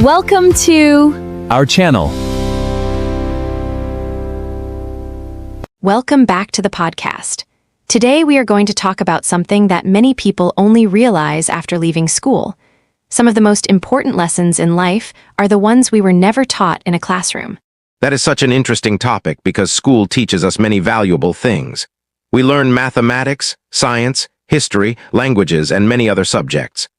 Welcome to our channel. Welcome back to the podcast. Today we are going to talk about something that many people only realize after leaving school. Some of the most important lessons in life are the ones we were never taught in a classroom. That is such an interesting topic because school teaches us many valuable things. We learn mathematics, science, history, languages, and many other subjects.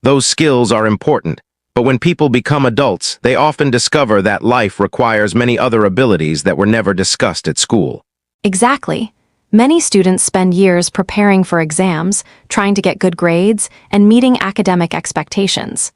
Those skills are important, but when people become adults, they often discover that life requires many other abilities that were never discussed at school. Exactly. Many students spend years preparing for exams, trying to get good grades, and meeting academic expectations.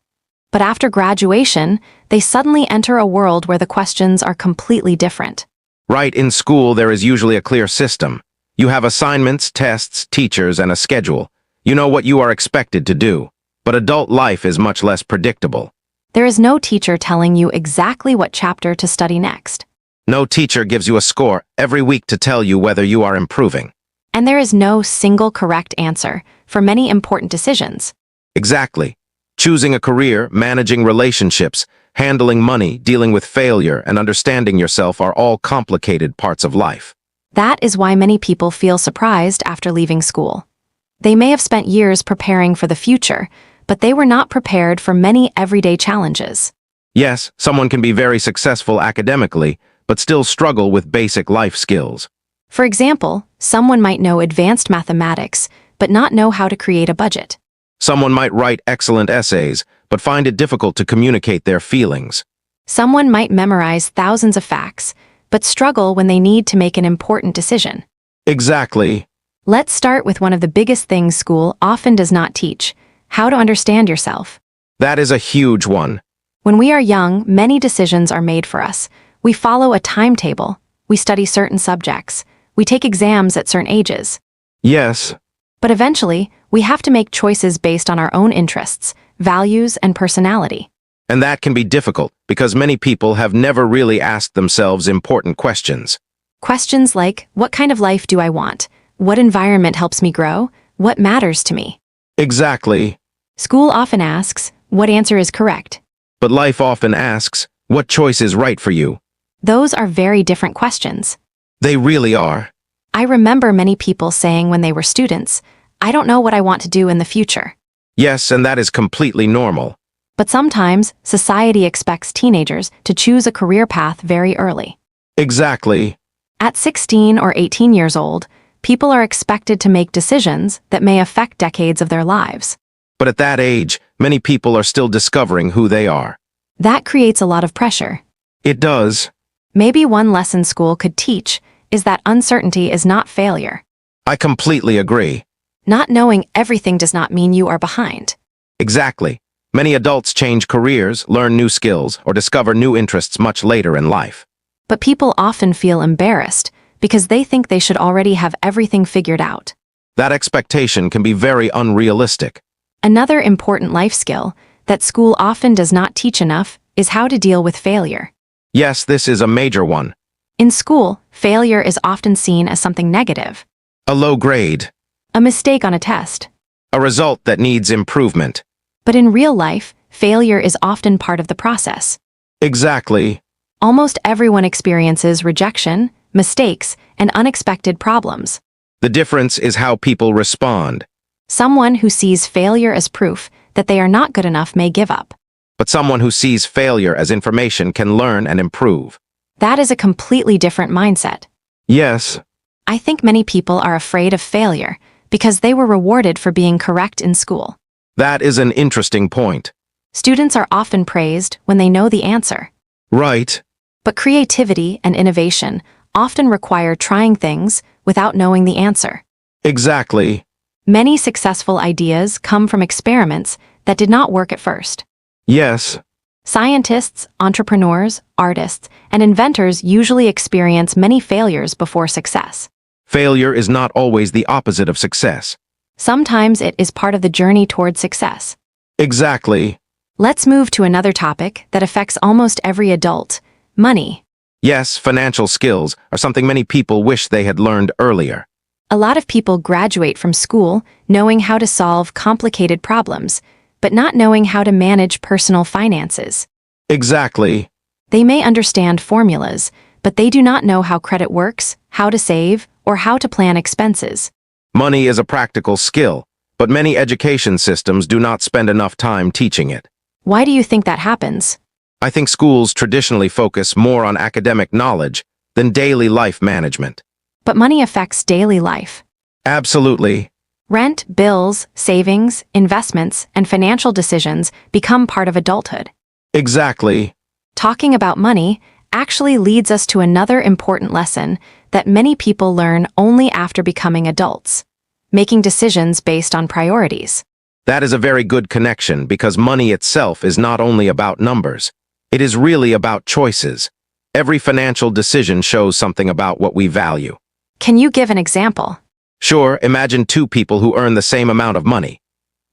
But after graduation, they suddenly enter a world where the questions are completely different. Right, in school there is usually a clear system. You have assignments, tests, teachers, and a schedule. You know what you are expected to do. But adult life is much less predictable. There is no teacher telling you exactly what chapter to study next. No teacher gives you a score every week to tell you whether you are improving. And there is no single correct answer for many important decisions. Exactly. Choosing a career, managing relationships, handling money, dealing with failure, and understanding yourself are all complicated parts of life. That is why many people feel surprised after leaving school. They may have spent years preparing for the future, but they were not prepared for many everyday challenges. Yes, someone can be very successful academically, but still struggle with basic life skills. For example, someone might know advanced mathematics, but not know how to create a budget. Someone might write excellent essays, but find it difficult to communicate their feelings. Someone might memorize thousands of facts, but struggle when they need to make an important decision. Exactly. Let's start with one of the biggest things school often does not teach: how to understand yourself. That is a huge one. When we are young, many decisions are made for us. We follow a timetable. We study certain subjects. We take exams at certain ages. Yes. But eventually, we have to make choices based on our own interests, values, and personality. And that can be difficult because many people have never really asked themselves important questions. Questions like, what kind of life do I want? What environment helps me grow? What matters to me? Exactly. School often asks, what answer is correct? But life often asks, what choice is right for you? Those are very different questions. They really are. I remember many people saying when they were students, I don't know what I want to do in the future. Yes, and that is completely normal. But sometimes, society expects teenagers to choose a career path very early. Exactly. At 16 or 18 years old, people are expected to make decisions that may affect decades of their lives. But at that age, many people are still discovering who they are. That creates a lot of pressure. It does. Maybe one lesson school could teach is that uncertainty is not failure. I completely agree. Not knowing everything does not mean you are behind. Exactly. Many adults change careers, learn new skills, or discover new interests much later in life. But people often feel embarrassed because they think they should already have everything figured out. That expectation can be very unrealistic. Another important life skill that school often does not teach enough is how to deal with failure. Yes, this is a major one. In school, failure is often seen as something negative. A low grade. A mistake on a test. A result that needs improvement. But in real life, failure is often part of the process. Exactly. Almost everyone experiences rejection, mistakes, and unexpected problems. The difference is how people respond. Someone who sees failure as proof that they are not good enough may give up. But someone who sees failure as information can learn and improve. That is a completely different mindset. Yes. I think many people are afraid of failure because they were rewarded for being correct in school. That is an interesting point. Students are often praised when they know the answer. Right. But creativity and innovation often require trying things without knowing the answer. Exactly. Many successful ideas come from experiments that did not work at first. Yes. Scientists, entrepreneurs, artists, and inventors usually experience many failures before success. Failure is not always the opposite of success. Sometimes it is part of the journey toward success. Exactly. Let's move to another topic that affects almost every adult: money. Yes, financial skills are something many people wish they had learned earlier. A lot of people graduate from school knowing how to solve complicated problems, but not knowing how to manage personal finances. Exactly. They may understand formulas, but they do not know how credit works, how to save, or how to plan expenses. Money is a practical skill, but many education systems do not spend enough time teaching it. Why do you think that happens? I think schools traditionally focus more on academic knowledge than daily life management. But money affects daily life. Absolutely. Rent, bills, savings, investments, and financial decisions become part of adulthood. Exactly. Talking about money actually leads us to another important lesson that many people learn only after becoming adults: making decisions based on priorities. That is a very good connection because money itself is not only about numbers. It is really about choices. Every financial decision shows something about what we value. Can you give an example? Sure, imagine two people who earn the same amount of money.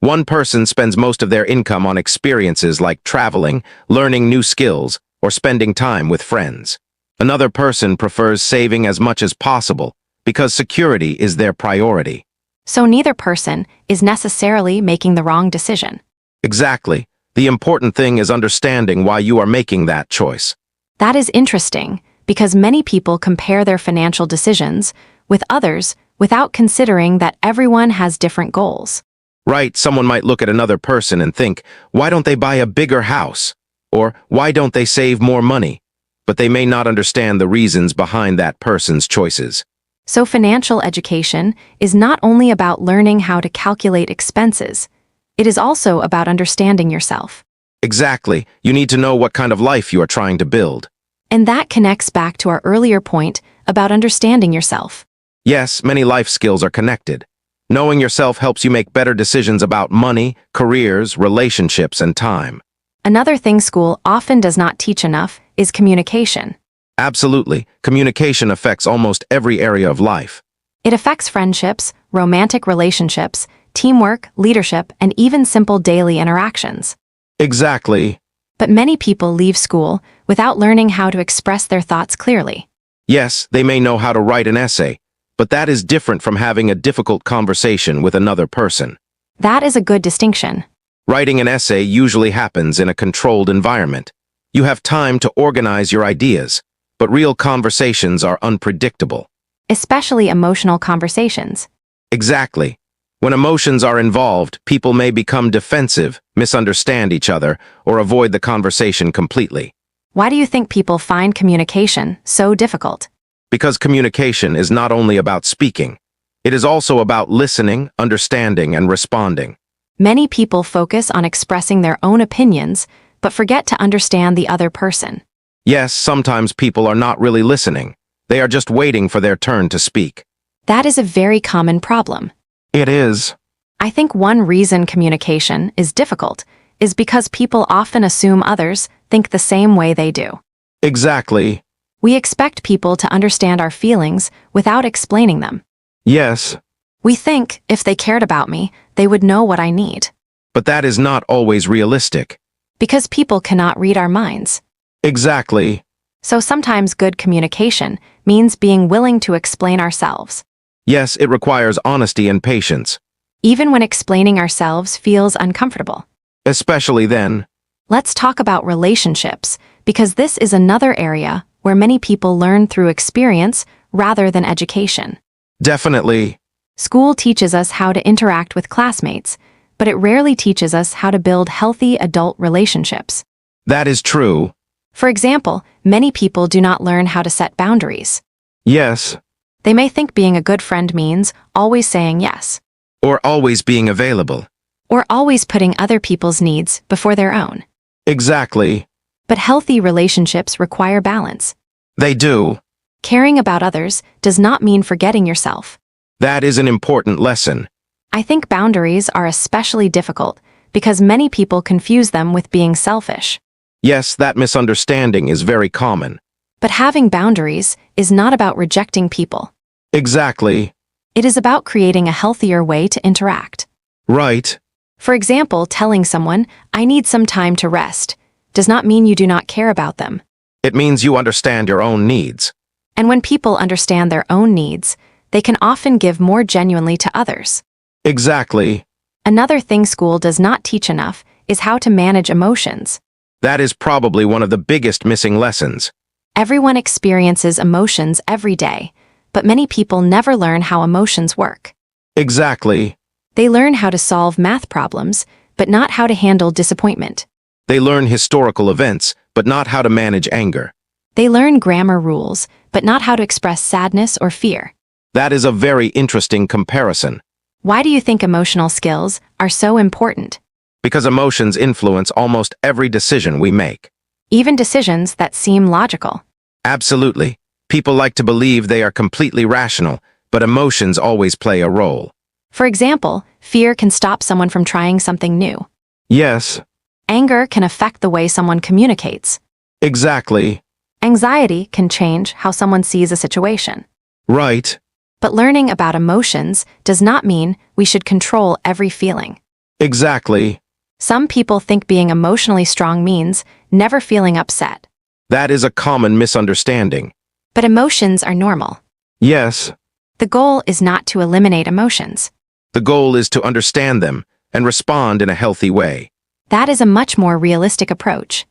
One person spends most of their income on experiences like traveling, learning new skills, or spending time with friends. Another person prefers saving as much as possible because security is their priority. So neither person is necessarily making the wrong decision. Exactly. The important thing is understanding why you are making that choice. That is interesting because many people compare their financial decisions with others without considering that everyone has different goals. Right, someone might look at another person and think, why don't they buy a bigger house? Or why don't they save more money? But they may not understand the reasons behind that person's choices. So financial education is not only about learning how to calculate expenses, it is also about understanding yourself. Exactly. You need to know what kind of life you are trying to build. And that connects back to our earlier point about understanding yourself. Yes, many life skills are connected. Knowing yourself helps you make better decisions about money, careers, relationships, and time. Another thing school often does not teach enough is communication. Absolutely. Communication affects almost every area of life. It affects friendships, romantic relationships, teamwork, leadership, and even simple daily interactions. Exactly. But many people leave school without learning how to express their thoughts clearly. Yes, they may know how to write an essay, but that is different from having a difficult conversation with another person. That is a good distinction. Writing an essay usually happens in a controlled environment. You have time to organize your ideas, but real conversations are unpredictable. Especially emotional conversations. Exactly. When emotions are involved, people may become defensive, misunderstand each other, or avoid the conversation completely. Why do you think people find communication so difficult? Because communication is not only about speaking, it is also about listening, understanding, and responding. Many people focus on expressing their own opinions, but forget to understand the other person. Yes, sometimes people are not really listening. They are just waiting for their turn to speak. That is a very common problem. It is. I think one reason communication is difficult is because people often assume others think the same way they do. Exactly. We expect people to understand our feelings without explaining them. Yes, We think if they cared about me, they would know what I need. but that is not always realistic. Because people cannot read our minds. Exactly. So sometimes good communication means being willing to explain ourselves, Yes, it requires honesty and patience, even when explaining ourselves feels uncomfortable. especially then. Let's talk about relationships, because this is another area where many people learn through experience rather than education. Definitely. School teaches us how to interact with classmates, but it rarely teaches us how to build healthy adult relationships. That is true. For example, many people do not learn how to set boundaries. Yes, They may think being a good friend means always saying yes, or always being available. or always putting other people's needs before their own. Exactly. But healthy relationships require balance. They do. Caring about others does not mean forgetting yourself. That is an important lesson. I think boundaries are especially difficult because many people confuse them with being selfish. Yes, that misunderstanding is very common. But having boundaries is not about rejecting people. Exactly. It is about creating a healthier way to interact. Right. For example, telling someone, "I need some time to rest," does not mean you do not care about them. It means you understand your own needs. And when people understand their own needs, they can often give more genuinely to others. Exactly. Another thing school does not teach enough is how to manage emotions. That is probably one of the biggest missing lessons. Everyone experiences emotions every day, but many people never learn how emotions work. Exactly. They learn how to solve math problems, but not how to handle disappointment. They learn historical events, but not how to manage anger. They learn grammar rules, but not how to express sadness or fear. That is a very interesting comparison, Why do you think emotional skills are so important? because emotions influence almost every decision we make. Even decisions that seem logical. Absolutely. People like to believe they are completely rational, but emotions always play a role. For example, fear can stop someone from trying something new. Yes, Anger can affect the way someone communicates. exactly. Anxiety can change how someone sees a situation. Right. But learning about emotions does not mean we should control every feeling. Exactly. Some people think being emotionally strong means never feeling upset. That is a common misunderstanding. But emotions are normal. Yes, The goal is not to eliminate emotions. the goal is to understand them and respond in a healthy way. That is a much more realistic approach.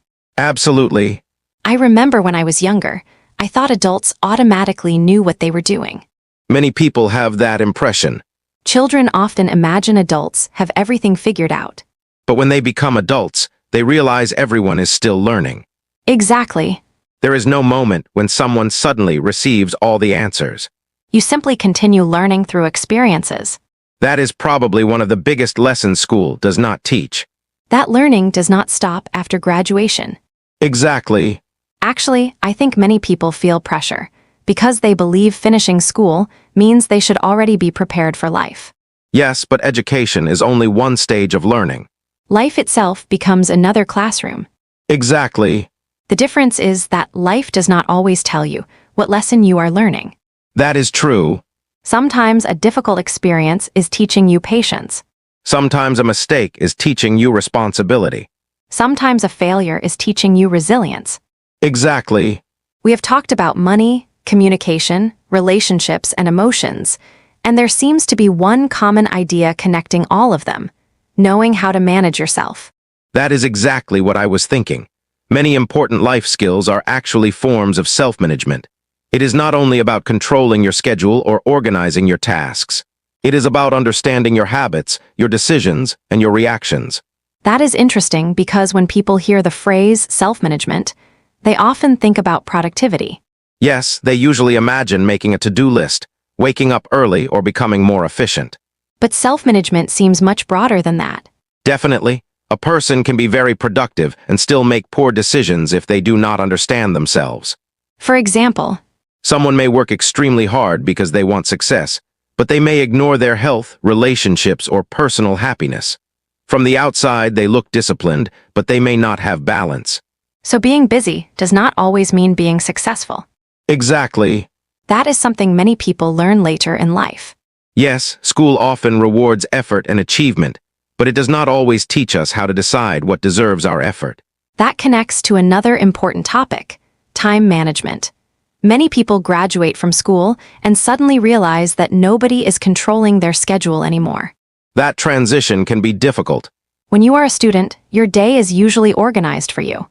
Absolutely. I remember when I was younger, I thought adults automatically knew what they were doing. Many people have that impression, Children often imagine adults have everything figured out. but when they become adults, they realize everyone is still learning. Exactly. There is no moment when someone suddenly receives all the answers. You simply continue learning through experiences. That is probably one of the biggest lessons school does not teach. That learning does not stop after graduation. Exactly. Actually, I think many people feel pressure because they believe finishing school means they should already be prepared for life. Yes, but education is only one stage of learning. Life itself becomes another classroom. Exactly. The difference is that life does not always tell you what lesson you are learning. That is true. Sometimes a difficult experience is teaching you patience. Sometimes a mistake is teaching you responsibility. Sometimes a failure is teaching you resilience. Exactly. We have talked about money, communication, relationships, and emotions, and there seems to be one common idea connecting all of them: knowing how to manage yourself. That is exactly what I was thinking. Many important life skills are actually forms of self-management. It is not only about controlling your schedule or organizing your tasks. It is about understanding your habits, your decisions, and your reactions. That is interesting because when people hear the phrase self-management, they often think about productivity. Yes, they usually imagine making a to-do list, waking up early, or becoming more efficient. But self-management seems much broader than that. Definitely, a person can be very productive and still make poor decisions if they do not understand themselves. For example, Someone may work extremely hard because they want success, but they may ignore their health, relationships, or personal happiness. From the outside, they look disciplined, but they may not have balance. so being busy does not always mean being successful. Exactly. That is something many people learn later in life. Yes, school often rewards effort and achievement, but it does not always teach us how to decide what deserves our effort. That connects to another important topic: time management. Many people graduate from school and suddenly realize that nobody is controlling their schedule anymore. That transition can be difficult. When you are a student, your day is usually organized for you.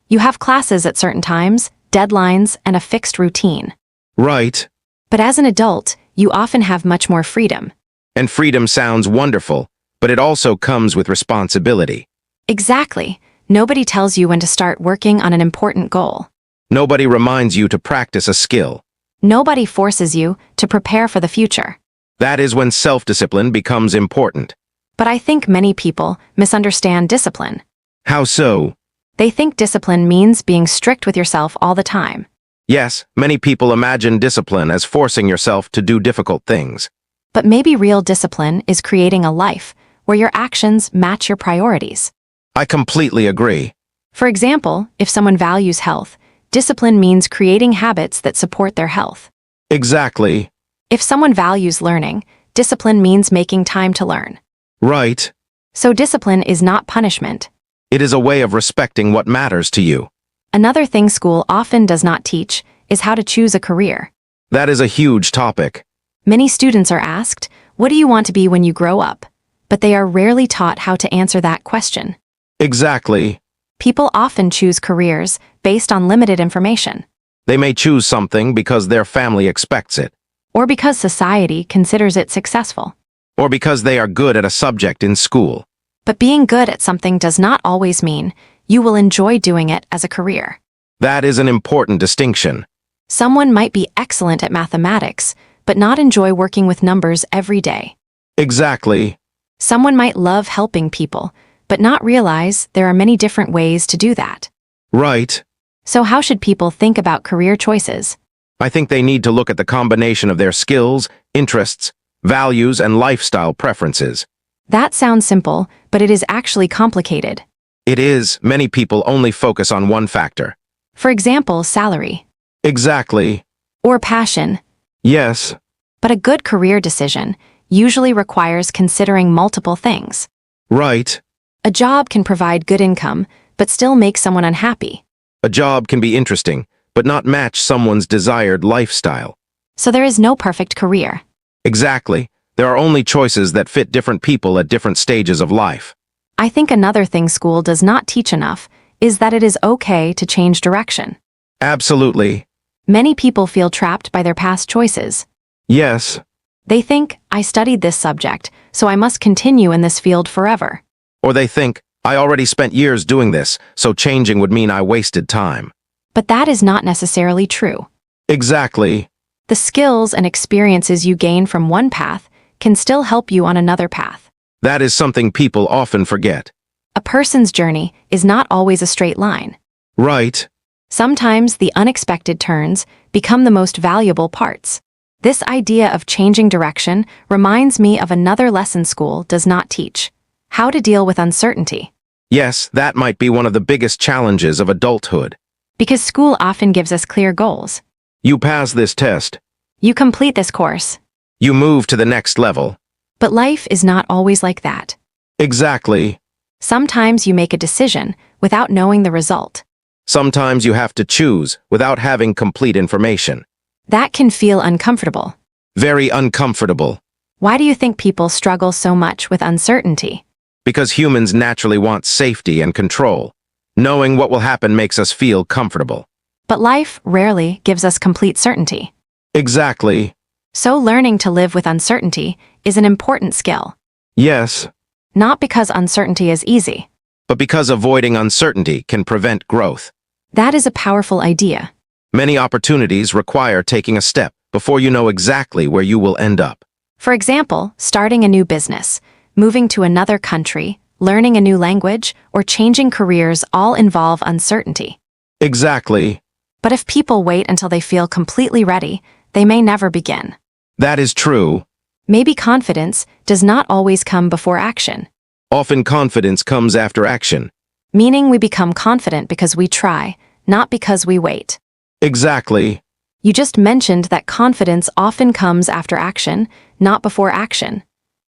You have classes at certain times, deadlines, and a fixed routine. Right. But as an adult, you often have much more freedom. And freedom sounds wonderful, but it also comes with responsibility. Exactly. Nobody tells you when to start working on an important goal. Nobody reminds you to practice a skill. Nobody forces you to prepare for the future. That is when self-discipline becomes important. But I think many people misunderstand discipline. How so? They think discipline means being strict with yourself all the time. Yes, many people imagine discipline as forcing yourself to do difficult things. But maybe real discipline is creating a life where your actions match your priorities. I completely agree. For example, if someone values health, discipline means creating habits that support their health. Exactly. If someone values learning, discipline means making time to learn. Right. So discipline is not punishment. It is a way of respecting what matters to you. Another thing school often does not teach is how to choose a career. That is a huge topic. Many students are asked, "What do you want to be when you grow up?" But they are rarely taught how to answer that question. Exactly. People often choose careers based on limited information, They may choose something because their family expects it, or because society considers it successful. or because they are good at a subject in school. But being good at something does not always mean you will enjoy doing it as a career. That is an important distinction. Someone might be excellent at mathematics, but not enjoy working with numbers every day. Exactly. Someone might love helping people, but not realize there are many different ways to do that. Right. So how should people think about career choices? I think they need to look at the combination of their skills, interests, values, and lifestyle preferences. That sounds simple, but it is actually complicated. It is, many people only focus on one factor. For example, salary Exactly. or passion. Yes. But a good career decision usually requires considering multiple things. Right. A job can provide good income, but still make someone unhappy. A job can be interesting, but not match someone's desired lifestyle. So there is no perfect career. Exactly. There are only choices that fit different people at different stages of life. I think another thing school does not teach enough is that it is okay to change direction. Absolutely. Many people feel trapped by their past choices. Yes. They think, I studied this subject, so I must continue in this field forever. Or they think, I already spent years doing this, so changing would mean I wasted time. But that is not necessarily true. Exactly. The skills and experiences you gain from one path can still help you on another path. That is something people often forget. A person's journey is not always a straight line. Right. Sometimes the unexpected turns become the most valuable parts. This idea of changing direction reminds me of another lesson school does not teach: how to deal with uncertainty. Yes, that might be one of the biggest challenges of adulthood. Because school often gives us clear goals. You pass this test. You complete this course. You move to the next level. But life is not always like that. Exactly. Sometimes you make a decision without knowing the result. Sometimes you have to choose without having complete information. That can feel uncomfortable. Very uncomfortable. Why do you think people struggle so much with uncertainty? Because humans naturally want safety and control. Knowing what will happen makes us feel comfortable. But life rarely gives us complete certainty. Exactly. So learning to live with uncertainty is an important skill. Yes. Not because uncertainty is easy. But because avoiding uncertainty can prevent growth. That is a powerful idea. Many opportunities require taking a step before you know exactly where you will end up. For example, starting a new business, moving to another country, learning a new language, or changing careers all involve uncertainty. Exactly. But if people wait until they feel completely ready, they may never begin. That is true. Maybe confidence does not always come before action. Often confidence comes after action. Meaning we become confident because we try, not because we wait. Exactly. You just mentioned that confidence often comes after action, not before action.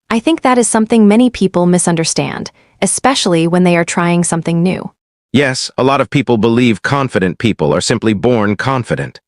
I think that is something many people misunderstand, especially when they are trying something new. Yes, a lot of people believe confident people are simply born confident.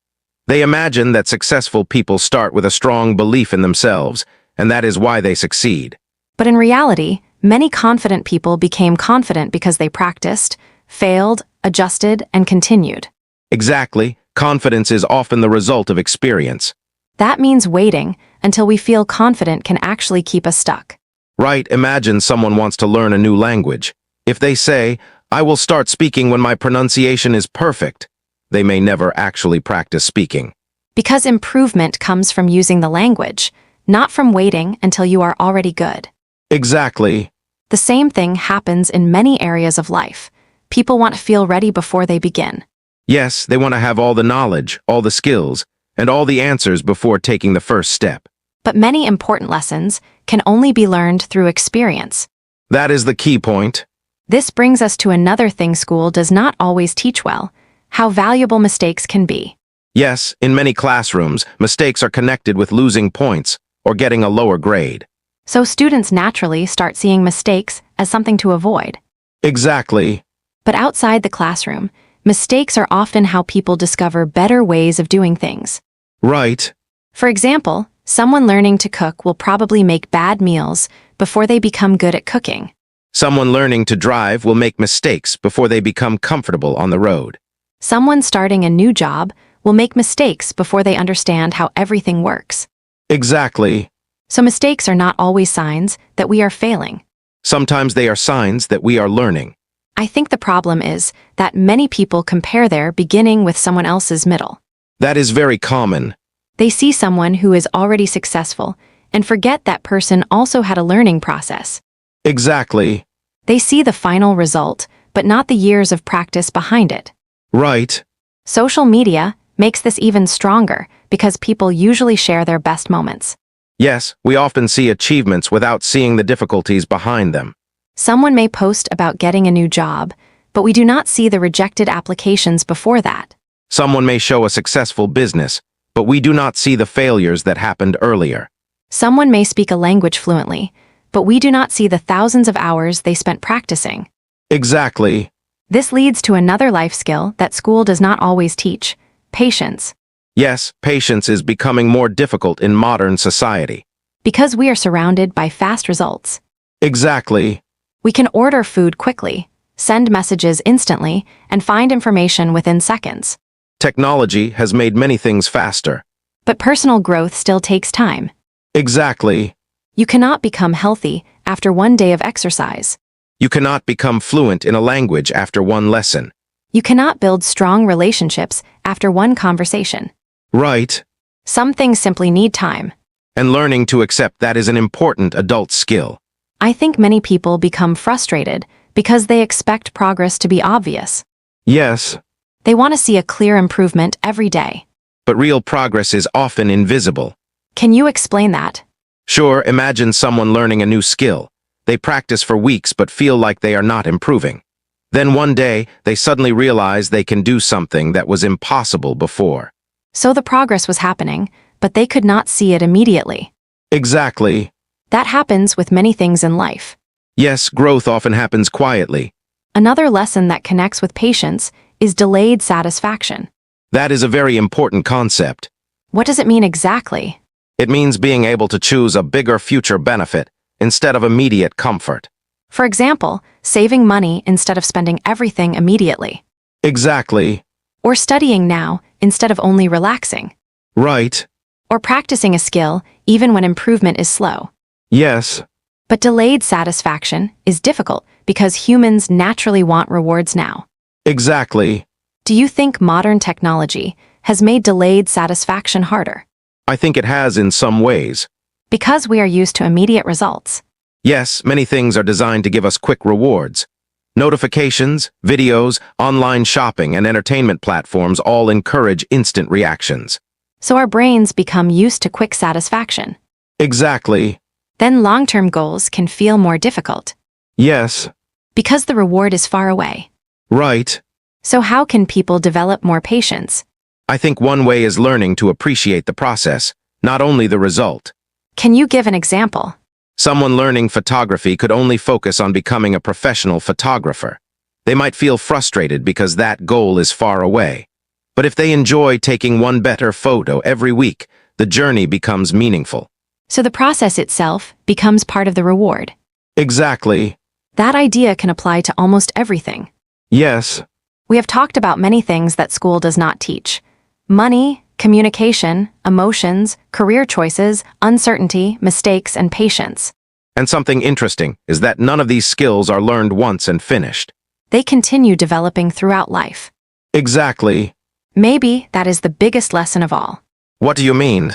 They imagine that successful people start with a strong belief in themselves, and that is why they succeed. But in reality, many confident people became confident because they practiced, failed, adjusted, and continued. Exactly. Confidence is often the result of experience. That means waiting until we feel confident can actually keep us stuck. Right, imagine someone wants to learn a new language. If they say, I will start speaking when my pronunciation is perfect, they may never actually practice speaking. Because improvement comes from using the language, not from waiting until you are already good. Exactly. The same thing happens in many areas of life. People want to feel ready before they begin. Yes, they want to have all the knowledge, all the skills, and all the answers before taking the first step. But many important lessons can only be learned through experience. That is the key point. This brings us to another thing school does not always teach well: how valuable mistakes can be. Yes, in many classrooms, mistakes are connected with losing points or getting a lower grade. So students naturally start seeing mistakes as something to avoid. Exactly. But outside the classroom, mistakes are often how people discover better ways of doing things. Right. For example, someone learning to cook will probably make bad meals before they become good at cooking. Someone learning to drive will make mistakes before they become comfortable on the road. Someone starting a new job will make mistakes before they understand how everything works. Exactly. So mistakes are not always signs that we are failing. Sometimes they are signs that we are learning. I think the problem is that many people compare their beginning with someone else's middle. That is very common. They see someone who is already successful and forget that person also had a learning process. Exactly. They see the final result, but not the years of practice behind it. Right. Social media makes this even stronger because people usually share their best moments. Yes, we often see achievements without seeing the difficulties behind them. Someone may post about getting a new job, but we do not see the rejected applications before that. Someone may show a successful business, but we do not see the failures that happened earlier. Someone may speak a language fluently, but we do not see the thousands of hours they spent practicing. Exactly. This leads to another life skill that school does not always teach: patience. Yes, patience is becoming more difficult in modern society. Because we are surrounded by fast results. Exactly. We can order food quickly, send messages instantly, and find information within seconds. Technology has made many things faster. But personal growth still takes time. Exactly. You cannot become healthy after one day of exercise. You cannot become fluent in a language after one lesson. You cannot build strong relationships after one conversation. Right. Some things simply need time. And learning to accept that is an important adult skill. I think many people become frustrated because they expect progress to be obvious. Yes, They want to see a clear improvement every day. but real progress is often invisible. Can you explain that? Sure, imagine someone learning a new skill. They practice for weeks but feel like they are not improving. Then one day, they suddenly realize they can do something that was impossible before. So the progress was happening, but they could not see it immediately. Exactly. That happens with many things in life. Yes, growth often happens quietly. Another lesson that connects with patience is delayed satisfaction. That is a very important concept. What does it mean exactly? It means being able to choose a bigger future benefit instead of immediate comfort. For example, saving money instead of spending everything immediately. Exactly. Or studying now instead of only relaxing. Right. Or practicing a skill even when improvement is slow. Yes. But delayed satisfaction is difficult because humans naturally want rewards now. Exactly. Do you think modern technology has made delayed satisfaction harder? I think it has in some ways. Because we are used to immediate results. Yes, many things are designed to give us quick rewards. Notifications, videos, online shopping, and entertainment platforms all encourage instant reactions. So our brains become used to quick satisfaction. Exactly. Then long-term goals can feel more difficult. Yes. Because the reward is far away. Right. So how can people develop more patience? I think one way is learning to appreciate the process, not only the result. Can you give an example? Someone learning photography could only focus on becoming a professional photographer. They might feel frustrated because that goal is far away. But if they enjoy taking one better photo every week, the journey becomes meaningful. So the process itself becomes part of the reward. Exactly. That idea can apply to almost everything. Yes. We have talked about many things that school does not teach. Money, communication, emotions, career choices, uncertainty, mistakes, and patience. And something interesting is that none of these skills are learned once and finished. They continue developing throughout life. Exactly. Maybe that is the biggest lesson of all. What do you mean?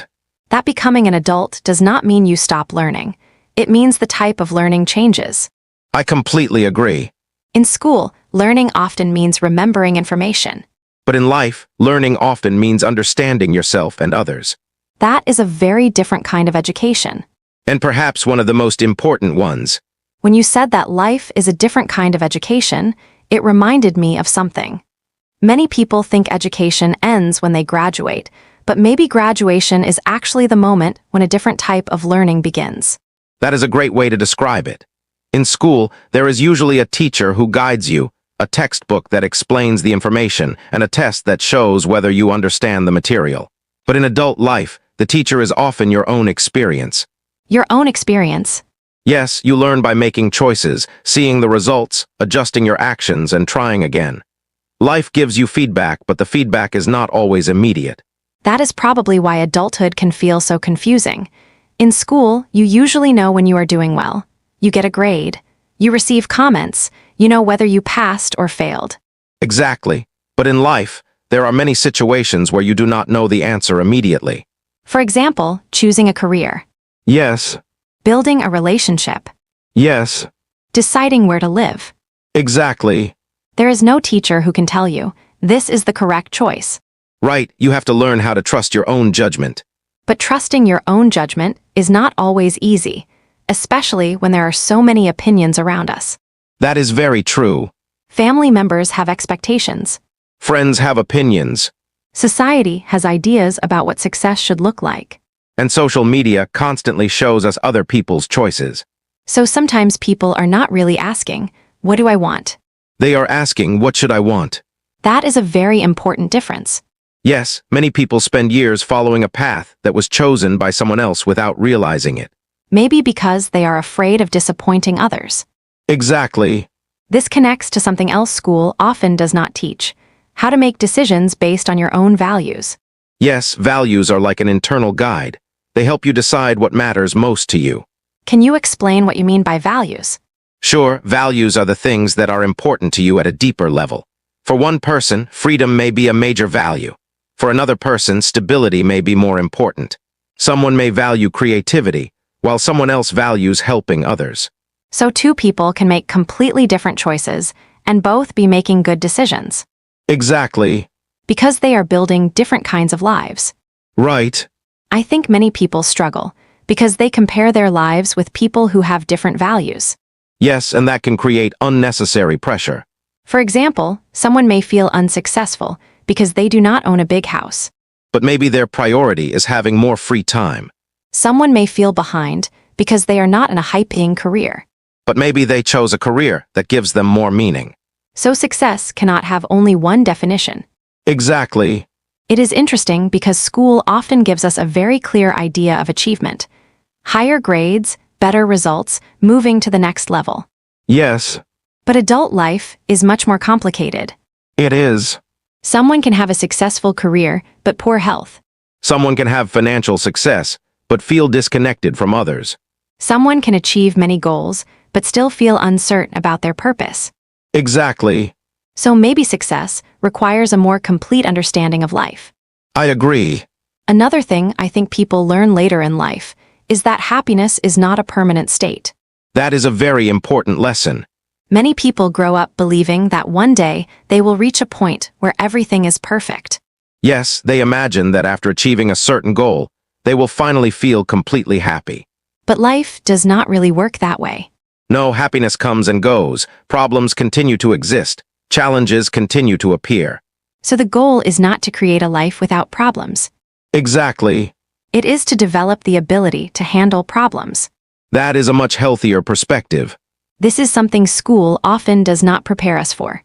That becoming an adult does not mean you stop learning. It means the type of learning changes. I completely agree. In school, learning often means remembering information. But in life, learning often means understanding yourself and others. That is a very different kind of education. And perhaps one of the most important ones. When you said that life is a different kind of education, it reminded me of something. Many people think education ends when they graduate, but maybe graduation is actually the moment when a different type of learning begins. That is a great way to describe it. In school, there is usually a teacher who guides you, a textbook that explains the information, and a test that shows whether you understand the material. But in adult life, the teacher is often your own experience. Your own experience. Yes, you learn by making choices, seeing the results, adjusting your actions, and trying again. Life gives you feedback, but the feedback is not always immediate. That is probably why adulthood can feel so confusing. In school, you usually know when you are doing well. You get a grade. You receive comments. You know whether you passed or failed. Exactly. But in life, there are many situations where you do not know the answer immediately. For example, choosing a career, Yes, building a relationship, yes, deciding where to live. exactly. There is no teacher who can tell you, this is the correct choice. Right, you have to learn how to trust your own judgment. But trusting your own judgment is not always easy, especially when there are so many opinions around us. That is very true. Family members have expectations. Friends have opinions, Society has ideas about what success should look like. and social media constantly shows us other people's choices. So sometimes people are not really asking, what do I want? They are asking, what should I want? That is a very important difference. Yes, many people spend years following a path that was chosen by someone else without realizing it. Maybe because they are afraid of disappointing others. Exactly. This connects to something else school often does not teach: how to make decisions based on your own values. Yes, values are like an internal guide. They help you decide what matters most to you. Can you explain what you mean by values? Sure, values are the things that are important to you at a deeper level. For one person, freedom may be a major value. For another person, stability may be more important. Someone may value creativity, while someone else values helping others. So two people can make completely different choices and both be making good decisions Exactly. because they are building different kinds of lives. Right. I think many people struggle because they compare their lives with people who have different values. Yes, and that can create unnecessary pressure. For example, someone may feel unsuccessful because they do not own a big house. But maybe their priority is having more free time. Someone may feel behind because they are not in a high-paying career. But maybe they chose a career that gives them more meaning. So success cannot have only one definition. Exactly. It is interesting because school often gives us a very clear idea of achievement. Higher grades, better results, moving to the next level. Yes, But adult life is much more complicated. it is. Someone can have a successful career, but poor health. Someone can have financial success, but feel disconnected from others. Someone can achieve many goals, but still feel uncertain about their purpose. Exactly. So maybe success requires a more complete understanding of life. I agree. Another thing I think people learn later in life is that happiness is not a permanent state. That is a very important lesson. Many people grow up believing that one day they will reach a point where everything is perfect. Yes, they imagine that after achieving a certain goal, they will finally feel completely happy. But life does not really work that way. No, happiness comes and goes. Problems continue to exist. Challenges continue to appear. So the goal is not to create a life without problems. Exactly. It is to develop the ability to handle problems. That is a much healthier perspective. This is something school often does not prepare us for.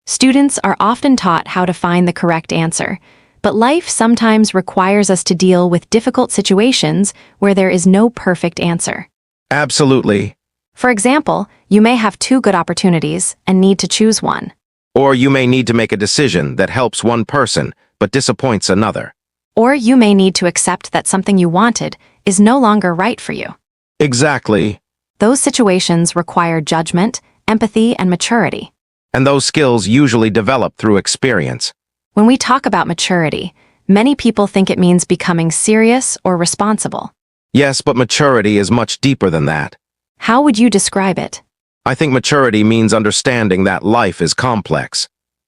Students are often taught how to find the correct answer, but life sometimes requires us to deal with difficult situations where there is no perfect answer. Absolutely. For example, you may have two good opportunities and need to choose one. Or you may need to make a decision that helps one person but disappoints another. Or you may need to accept that something you wanted is no longer right for you. Exactly. Those situations require judgment, empathy, and maturity. And those skills usually develop through experience. When we talk about maturity, many people think it means becoming serious or responsible. Yes, but maturity is much deeper than that. How would you describe it? I think maturity means understanding that life is complex.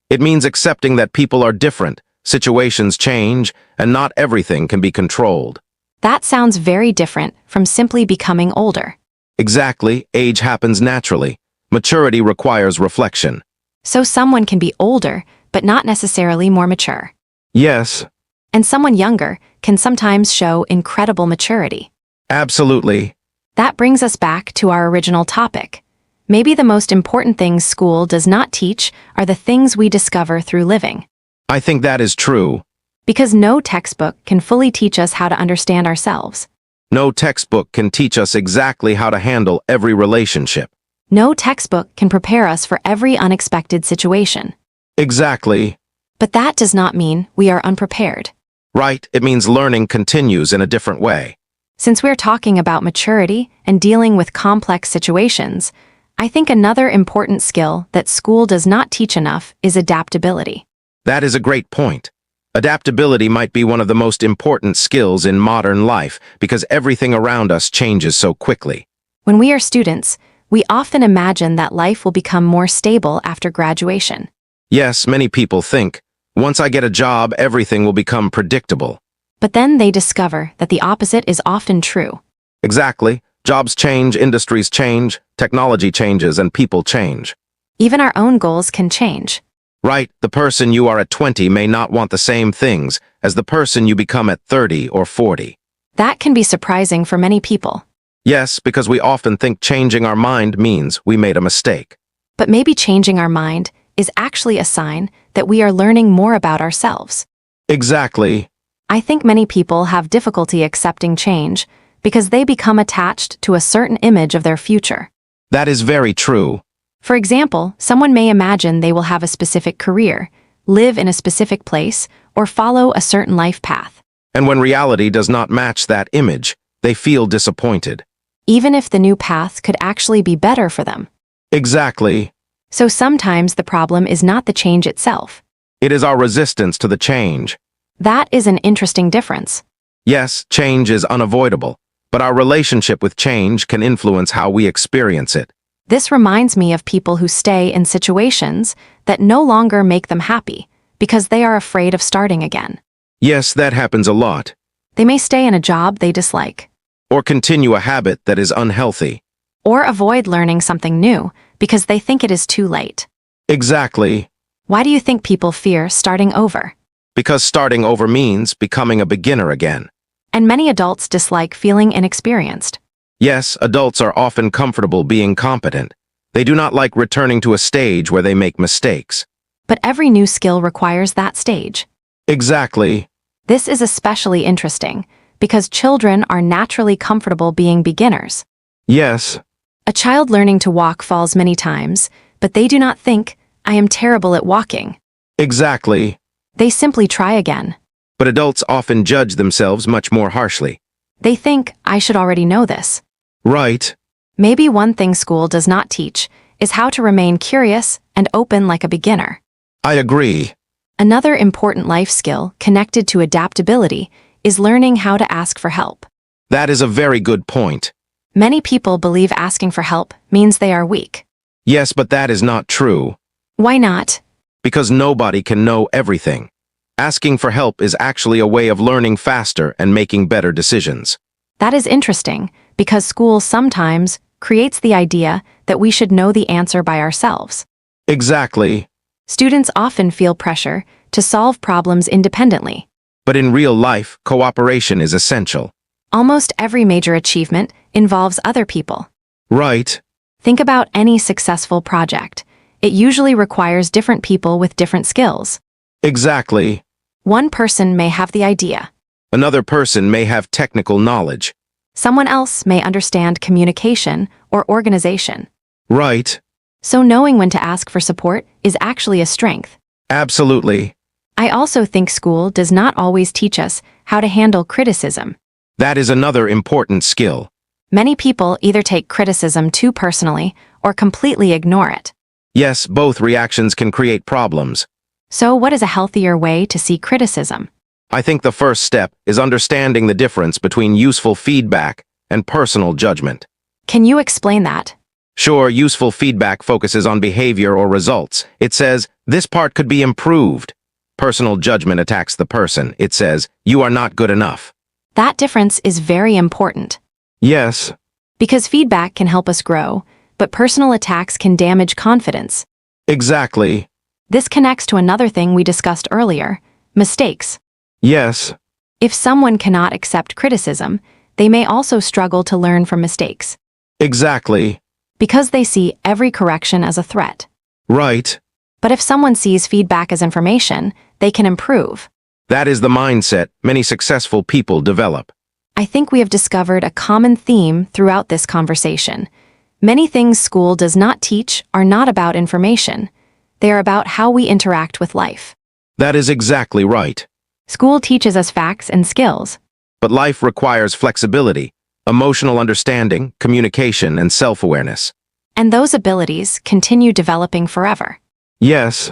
It means accepting that people are different, situations change, and not everything can be controlled. That sounds very different from simply becoming older. Exactly, age happens naturally. Maturity requires reflection. So someone can be older, but not necessarily more mature. Yes, And someone younger can sometimes show incredible maturity. absolutely. That brings us back to our original topic. Maybe the most important things school does not teach are the things we discover through living. I think that is true. Because no textbook can fully teach us how to understand ourselves. No textbook can teach us exactly how to handle every relationship. No textbook can prepare us for every unexpected situation. Exactly. But that does not mean we are unprepared. Right, it means learning continues in a different way. Since we're talking about maturity and dealing with complex situations, I think another important skill that school does not teach enough is adaptability. That is a great point. Adaptability might be one of the most important skills in modern life because everything around us changes so quickly. When we are students, we often imagine that life will become more stable after graduation. Yes, many people think, once I get a job, everything will become predictable. But then they discover that the opposite is often true. Exactly. Jobs change, industries change, technology changes, and people change. Even our own goals can change. Right, the person you are at 20 may not want the same things as the person you become at 30 or 40. That can be surprising for many people. Yes, because we often think changing our mind means we made a mistake. But maybe changing our mind is actually a sign that we are learning more about ourselves. Exactly. I think many people have difficulty accepting change because they become attached to a certain image of their future. That is very true. For example, someone may imagine they will have a specific career, live in a specific place, or follow a certain life path. And when reality does not match that image, they feel disappointed. Even if the new path could actually be better for them. Exactly. So sometimes the problem is not the change itself. It is our resistance to the change. That is an interesting difference. Yes, change is unavoidable, but our relationship with change can influence how we experience it. This reminds me of people who stay in situations that no longer make them happy because they are afraid of starting again. Yes, that happens a lot. They may stay in a job they dislike, Or continue a habit that is unhealthy. or avoid learning something new because they think it is too late. Exactly. Why do you think people fear starting over? Because starting over means becoming a beginner again. And many adults dislike feeling inexperienced. Yes, adults are often comfortable being competent. They do not like returning to a stage where they make mistakes. But every new skill requires that stage. Exactly. This is especially interesting because children are naturally comfortable being beginners. Yes. A child learning to walk falls many times, but they do not think, I am terrible at walking. Exactly. They simply try again. But adults often judge themselves much more harshly. They think, I should already know this. Right. Maybe one thing school does not teach is how to remain curious and open like a beginner. I agree. Another important life skill connected to adaptability is learning how to ask for help. That is a very good point. Many people believe asking for help means they are weak. Yes, but that is not true. Why not? Because nobody can know everything. Asking for help is actually a way of learning faster and making better decisions. That is interesting because school sometimes creates the idea that we should know the answer by ourselves. Exactly. Students often feel pressure to solve problems independently. But in real life, cooperation is essential. Almost every major achievement involves other people. Right. Think about any successful project. It usually requires different people with different skills. Exactly. One person may have the idea. Another person may have technical knowledge. Someone else may understand communication or organization. Right. So knowing when to ask for support is actually a strength. Absolutely. I also think school does not always teach us how to handle criticism. That is another important skill. Many people either take criticism too personally or completely ignore it. Yes, both reactions can create problems. So what is a healthier way to see criticism? I think the first step is understanding the difference between useful feedback and personal judgment. Can you explain that? Sure, useful feedback focuses on behavior or results. It says, this part could be improved. Personal judgment attacks the person. It says, you are not good enough. That difference is very important. Yes. Because feedback can help us grow, but personal attacks can damage confidence. Exactly. This connects to another thing we discussed earlier, mistakes. Yes. If someone cannot accept criticism, they may also struggle to learn from mistakes. Exactly. Because they see every correction as a threat. Right. But if someone sees feedback as information, they can improve. That is the mindset many successful people develop. I think we have discovered a common theme throughout this conversation. Many things school does not teach are not about information. They are about how we interact with life. That is exactly right. School teaches us facts and skills. But life requires flexibility, emotional understanding, communication, and self-awareness. And those abilities continue developing forever. Yes,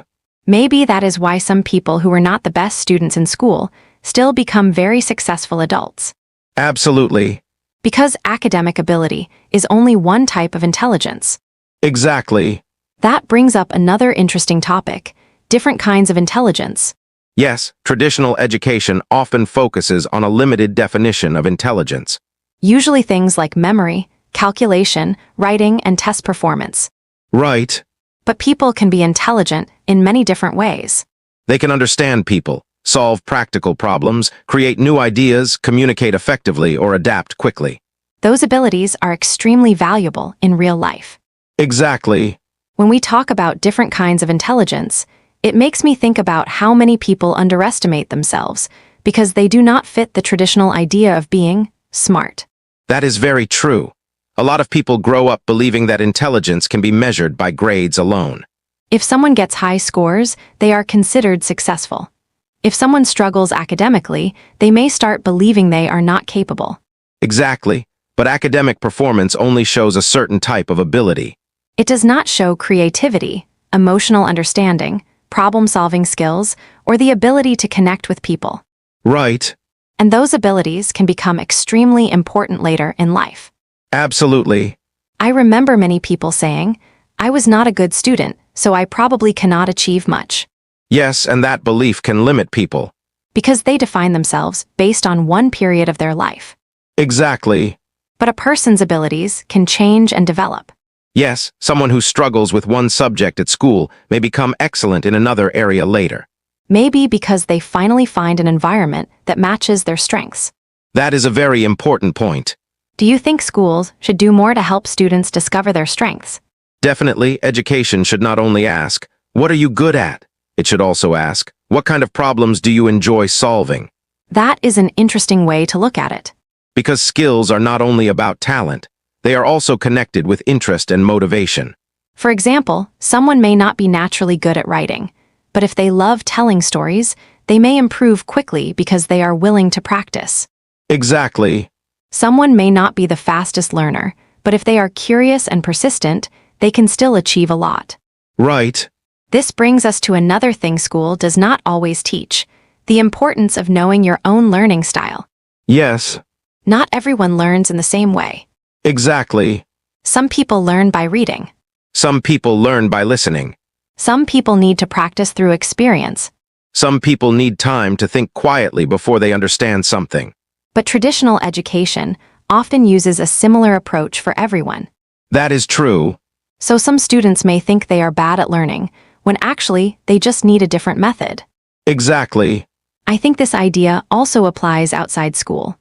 Maybe that is why some people who were not the best students in school still become very successful adults. absolutely. Because academic ability is only one type of intelligence. Exactly. That brings up another interesting topic: different kinds of intelligence. Yes, traditional education often focuses on a limited definition of intelligence. Usually things like memory, calculation, writing, and test performance. Right. But people can be intelligent in many different ways. They can understand people, solve practical problems, create new ideas, communicate effectively, or adapt quickly. Those abilities are extremely valuable in real life. Exactly. When we talk about different kinds of intelligence, it makes me think about how many people underestimate themselves because they do not fit the traditional idea of being smart. That is very true. A lot of people grow up believing that intelligence can be measured by grades alone. If someone gets high scores, they are considered successful. If someone struggles academically, they may start believing they are not capable. Exactly. But academic performance only shows a certain type of ability. It does not show creativity, emotional understanding, problem-solving skills, or the ability to connect with people. Right. And those abilities can become extremely important later in life. Absolutely. I remember many people saying, "I was not a good student, so I probably cannot achieve much," Yes, and that belief can limit people. because they define themselves based on one period of their life. Exactly. But a person's abilities can change and develop. Yes, someone who struggles with one subject at school may become excellent in another area later. Maybe because they finally find an environment that matches their strengths. That is a very important point. Do you think schools should do more to help students discover their strengths? Definitely, education should not only ask, "What are you good at?" It should also ask, "What kind of problems do you enjoy solving?" That is an interesting way to look at it. Because skills are not only about talent, they are also connected with interest and motivation. For example, someone may not be naturally good at writing, but if they love telling stories, they may improve quickly because they are willing to practice. Exactly. Someone may not be the fastest learner, but if they are curious and persistent, they can still achieve a lot. Right. This brings us to another thing school does not always teach: the importance of knowing your own learning style. Yes. Not everyone learns in the same way. Exactly. Some people learn by reading. Some people learn by listening. Some people need to practice through experience. Some people need time to think quietly before they understand something. But traditional education often uses a similar approach for everyone. That is true. So some students may think they are bad at learning, when actually they just need a different method. Exactly. I think this idea also applies outside school.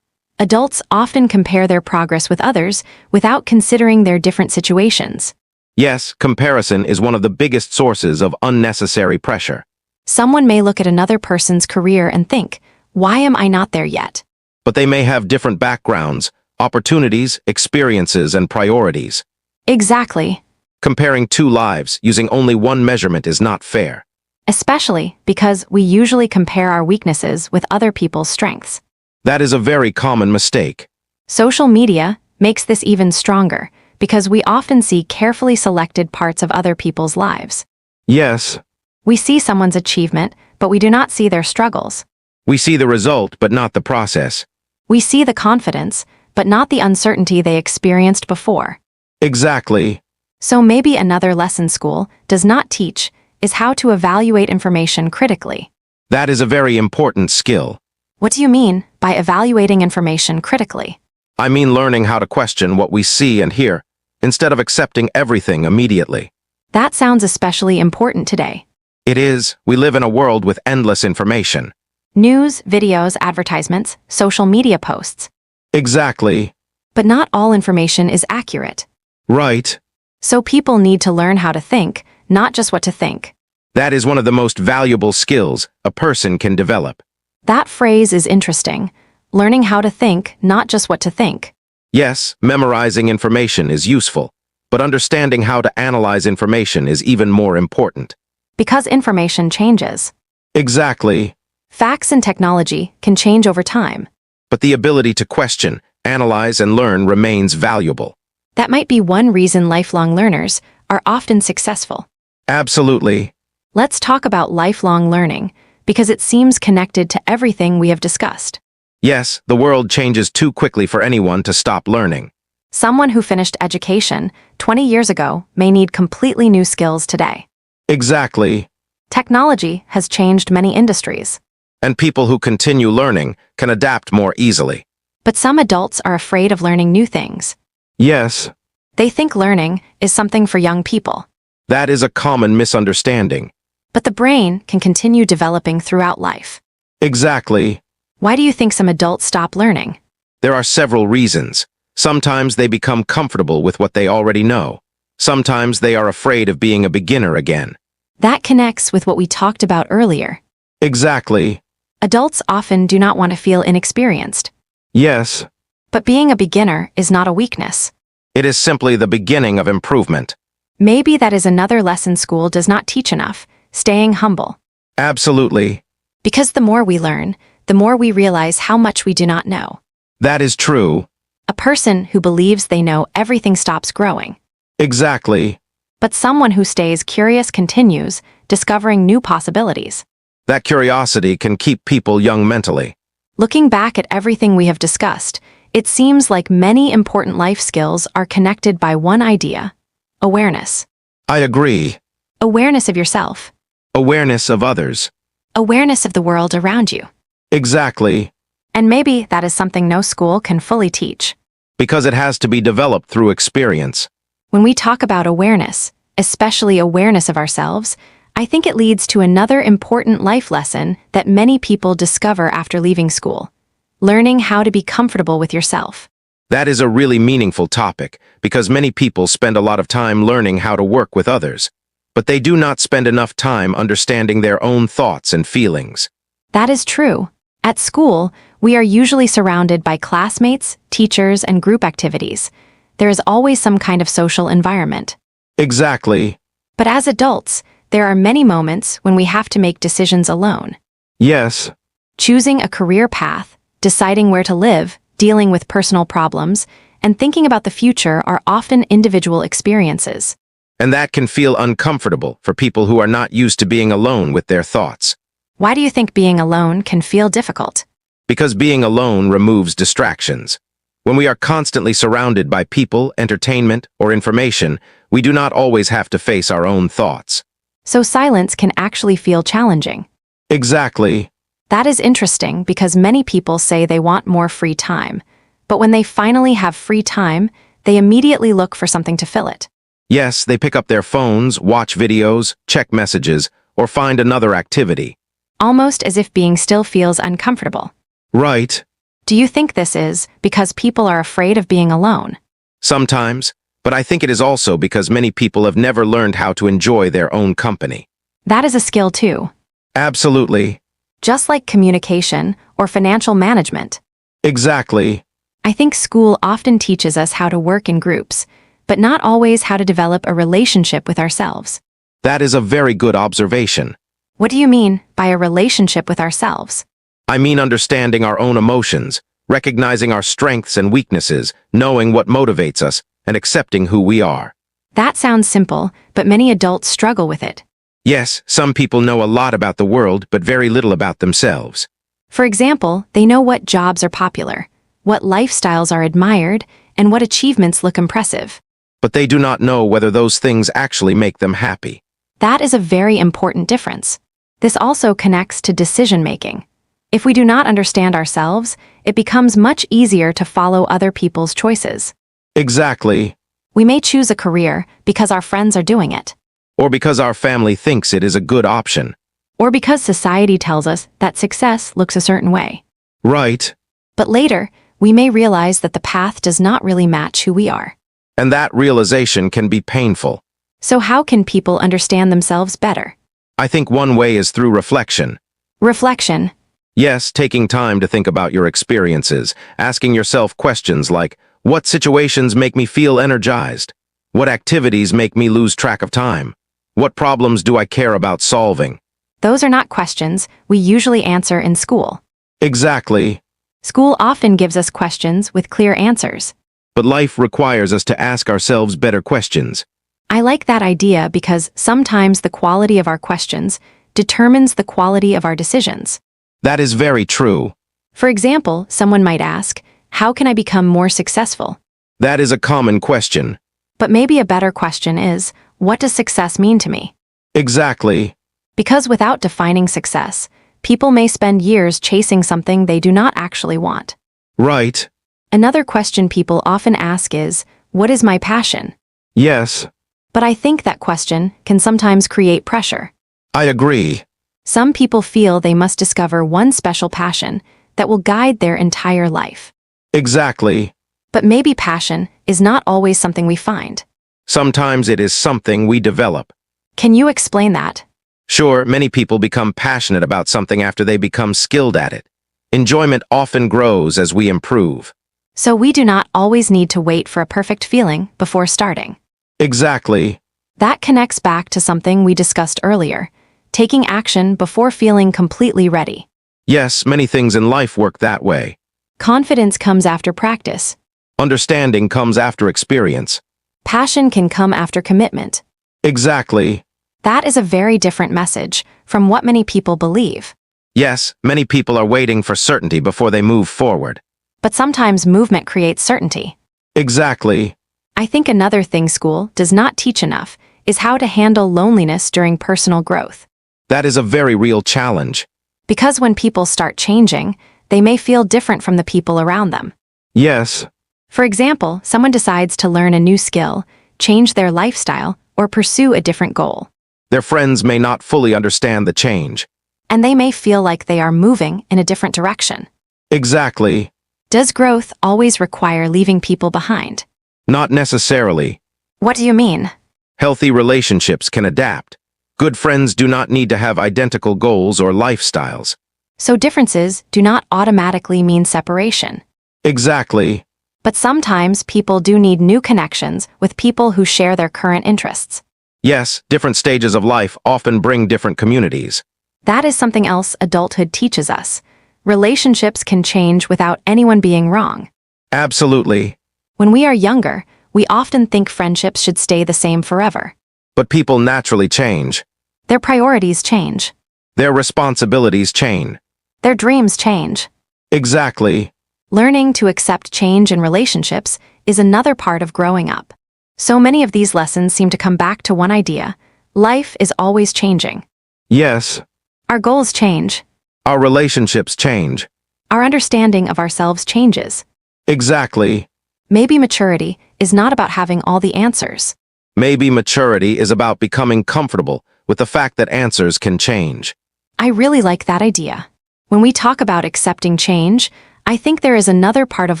Adults often compare their progress with others without considering their different situations. Yes, comparison is one of the biggest sources of unnecessary pressure. Someone may look at another person's career and think, "Why am I not there yet?" But they may have different backgrounds, opportunities, experiences, and priorities. Exactly. Comparing two lives using only one measurement is not fair. Especially because we usually compare our weaknesses with other people's strengths. That is a very common mistake. Social media makes this even stronger because we often see carefully selected parts of other people's lives. Yes, We see someone's achievement, but we do not see their struggles. we see the result but not the process. We see the confidence, but not the uncertainty they experienced before. Exactly. So maybe another lesson school does not teach is how to evaluate information critically. That is a very important skill. What do you mean by evaluating information critically? I mean learning how to question what we see and hear, instead of accepting everything immediately. That sounds especially important today. It is, we live in a world with endless information. News, videos, advertisements, social media posts. Exactly. But not all information is accurate. Right. So people need to learn how to think, not just what to think. That is one of the most valuable skills a person can develop. That phrase is interesting. learning how to think, not just what to think. Yes, memorizing information is useful, but understanding how to analyze information is even more important. Because information changes. Exactly. Facts and technology can change over time. But the ability to question, analyze, and learn remains valuable. That might be one reason lifelong learners are often successful. Absolutely. Let's talk about lifelong learning, because it seems connected to everything we have discussed. Yes, the world changes too quickly for anyone to stop learning. Someone who finished education 20 years ago may need completely new skills today. Exactly. Technology has changed many industries. And people who continue learning can adapt more easily. But some adults are afraid of learning new things. Yes, They think learning is something for young people. that is a common misunderstanding. But the brain can continue developing throughout life. Exactly. Why do you think some adults stop learning? There are several reasons. Sometimes they become comfortable with what they already know. Sometimes they are afraid of being a beginner again. That connects with what we talked about earlier. Exactly. Adults often do not want to feel inexperienced. Yes, But being a beginner is not a weakness. it is simply the beginning of improvement. Maybe that is another lesson school does not teach enough, staying humble. Absolutely. Because the more we learn, the more we realize how much we do not know. That is true. A person who believes they know everything stops growing. Exactly. But someone who stays curious continues, discovering new possibilities. That curiosity can keep people young mentally. Looking back at everything we have discussed, it seems like many important life skills are connected by one idea: awareness. I agree. Awareness of yourself. Awareness of others. Awareness of the world around you. Exactly. And maybe that is something no school can fully teach. Because it has to be developed through experience. When we talk about awareness, especially awareness of ourselves, I think it leads to another important life lesson that many people discover after leaving school: learning how to be comfortable with yourself. That is a really meaningful topic, because many people spend a lot of time learning how to work with others. But they do not spend enough time understanding their own thoughts and feelings. That is true. At school, we are usually surrounded by classmates, teachers, and group activities. There is always some kind of social environment. Exactly. But as adults, there are many moments when we have to make decisions alone. Yes, Choosing a career path, deciding where to live, dealing with personal problems, and thinking about the future are often individual experiences. and that can feel uncomfortable for people who are not used to being alone with their thoughts. Why do you think being alone can feel difficult? Because being alone removes distractions. When we are constantly surrounded by people, entertainment, or information, we do not always have to face our own thoughts. So silence can actually feel challenging. Exactly. That is interesting because many people say they want more free time. But when they finally have free time, they immediately look for something to fill it. Yes, they pick up their phones, watch videos, check messages, or find another activity. Almost as if being still feels uncomfortable. Right. Do you think this is because people are afraid of being alone? Sometimes, but I think it is also because many people have never learned how to enjoy their own company. That is a skill too. Absolutely. Just like communication or financial management. Exactly. I think school often teaches us how to work in groups, but not always how to develop a relationship with ourselves. That is a very good observation. What do you mean by a relationship with ourselves? I mean understanding our own emotions, recognizing our strengths and weaknesses, knowing what motivates us, and accepting who we are. That sounds simple, but many adults struggle with it. Yes, some people know a lot about the world, but very little about themselves. For example, they know what jobs are popular, what lifestyles are admired, and what achievements look impressive. But they do not know whether those things actually make them happy. That is a very important difference. This also connects to decision-making. If we do not understand ourselves, it becomes much easier to follow other people's choices. Exactly. We may choose a career because our friends are doing it, Or because our family thinks it is a good option. or because society tells us that success looks a certain way. Right. But later, we may realize that the path does not really match who we are. And that realization can be painful. So how can people understand themselves better? I think one way is through reflection. Reflection. Yes, taking time to think about your experiences, asking yourself questions like, what situations make me feel energized? What activities make me lose track of time? What problems do I care about solving? Those are not questions we usually answer in school. Exactly. School often gives us questions with clear answers. But life requires us to ask ourselves better questions. I like that idea because sometimes the quality of our questions determines the quality of our decisions. That is very true. For example, someone might ask, how can I become more successful? That is a common question. But maybe a better question is, what does success mean to me? Exactly. Because without defining success, people may spend years chasing something they do not actually want. Right. Another question people often ask is, what is my passion? Yes, But I think that question can sometimes create pressure. I agree. Some people feel they must discover one special passion that will guide their entire life. Exactly. But maybe passion is not always something we find. Sometimes it is something we develop. Can you explain that? Sure, many people become passionate about something after they become skilled at it. Enjoyment often grows as we improve. So we do not always need to wait for a perfect feeling before starting. Exactly. That connects back to something we discussed earlier, taking action before feeling completely ready. Yes, many things in life work that way. Confidence comes after practice. Understanding comes after experience. Passion can come after commitment. Exactly. That is a very different message from what many people believe. Yes, many people are waiting for certainty before they move forward. But sometimes movement creates certainty. Exactly. I think another thing school does not teach enough is how to handle loneliness during personal growth. That is a very real challenge. Because when people start changing, they may feel different from the people around them. Yes, For example, someone decides to learn a new skill, change their lifestyle, or pursue a different goal. their friends may not fully understand the change. And they may feel like they are moving in a different direction. Exactly. Does growth always require leaving people behind? Not necessarily. What do you mean? Healthy relationships can adapt. Good friends do not need to have identical goals or lifestyles. So differences do not automatically mean separation. Exactly. But sometimes people do need new connections with people who share their current interests. Yes, different stages of life often bring different communities. That is something else adulthood teaches us. Relationships can change without anyone being wrong. Absolutely. When we are younger, we often think friendships should stay the same forever. But people naturally change. Their priorities change. Their responsibilities change. Their dreams change. Exactly. Learning to accept change in relationships is another part of growing up. So many of these lessons seem to come back to one idea: life is always changing. Yes, Our goals change. our relationships change. Our understanding of ourselves changes. Exactly. Maybe maturity is not about having all the answers. Maybe maturity is about becoming comfortable with the fact that answers can change. I really like that idea. When we talk about accepting change, I think there is another part of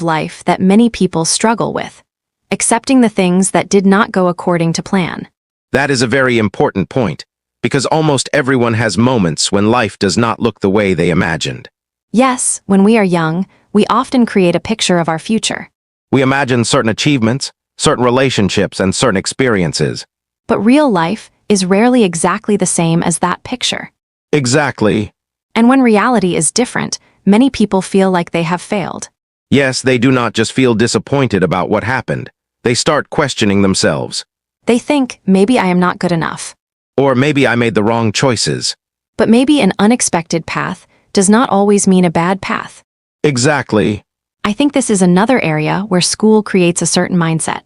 life that many people struggle with: accepting the things that did not go according to plan. That is a very important point, because almost everyone has moments when life does not look the way they imagined. Yes, when we are young, we often create a picture of our future. We imagine certain achievements, certain relationships, and certain experiences. But real life is rarely exactly the same as that picture. Exactly. And when reality is different, many people feel like they have failed. Yes, they do not just feel disappointed about what happened. They start questioning themselves. They think, maybe I am not good enough. Or maybe I made the wrong choices. But maybe an unexpected path does not always mean a bad path. Exactly. I think this is another area where school creates a certain mindset.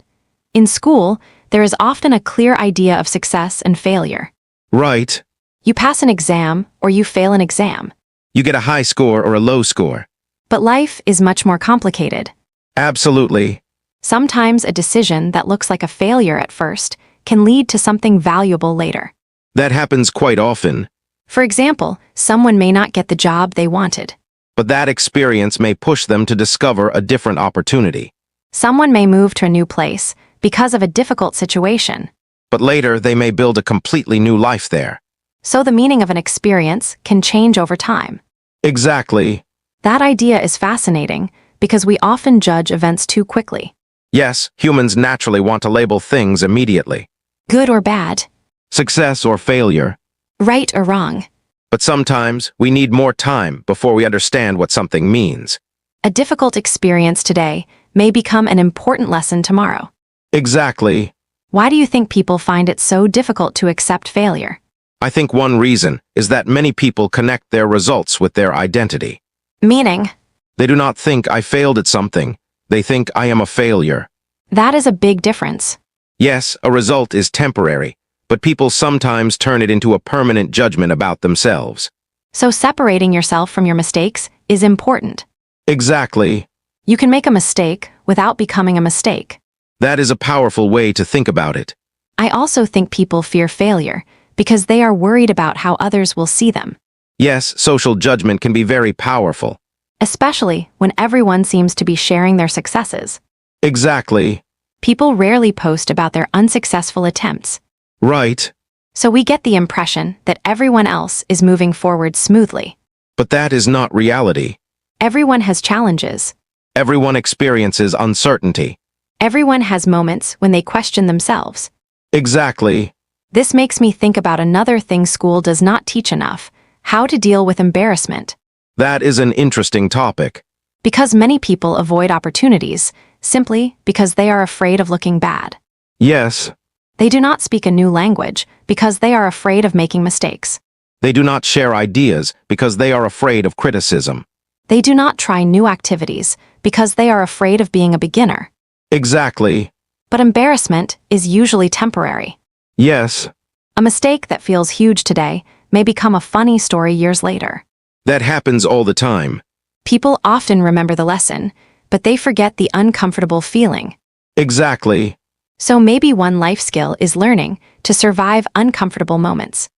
In school, there is often a clear idea of success and failure. Right. You pass an exam or you fail an exam. You get a high score or a low score. But life is much more complicated. Absolutely. Sometimes a decision that looks like a failure at first can lead to something valuable later. That happens quite often. For example, someone may not get the job they wanted. But that experience may push them to discover a different opportunity. Someone may move to a new place because of a difficult situation. But later, they may build a completely new life there. So the meaning of an experience can change over time. Exactly. That idea is fascinating because we often judge events too quickly. Yes, humans naturally want to label things immediately. Good or bad, Success or failure. right or wrong. But sometimes we need more time before we understand what something means. A difficult experience today may become an important lesson tomorrow. Exactly. Why do you think people find it so difficult to accept failure? I think one reason is that many people connect their results with their identity. Meaning, They do not think I failed at something. They think I am a failure. that is a big difference. Yes, a result is temporary, but people sometimes turn it into a permanent judgment about themselves. So separating yourself from your mistakes is important. Exactly. You can make a mistake without becoming a mistake. That is a powerful way to think about it. I also think people fear failure because they are worried about how others will see them, Yes, social judgment can be very powerful. especially when everyone seems to be sharing their successes. Exactly. People rarely post about their unsuccessful attempts, Right. so we get the impression that everyone else is moving forward smoothly. But that is not reality. Everyone has challenges. Everyone experiences uncertainty. Everyone has moments when they question themselves. Exactly. This makes me think about another thing school does not teach enough: how to deal with embarrassment. That is an interesting topic. Because many people avoid opportunities simply because they are afraid of looking bad. Yes, They do not speak a new language because they are afraid of making mistakes. they do not share ideas because they are afraid of criticism. They do not try new activities because they are afraid of being a beginner. Exactly. But embarrassment is usually temporary. Yes, A mistake that feels huge today may become a funny story years later. that happens all the time. People often remember the lesson, but they forget the uncomfortable feeling. Exactly. So maybe one life skill is learning to survive uncomfortable moments.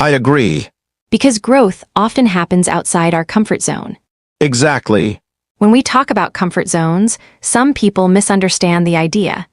I agree. Because growth often happens outside our comfort zone. Exactly. When we talk about comfort zones, some people misunderstand the idea.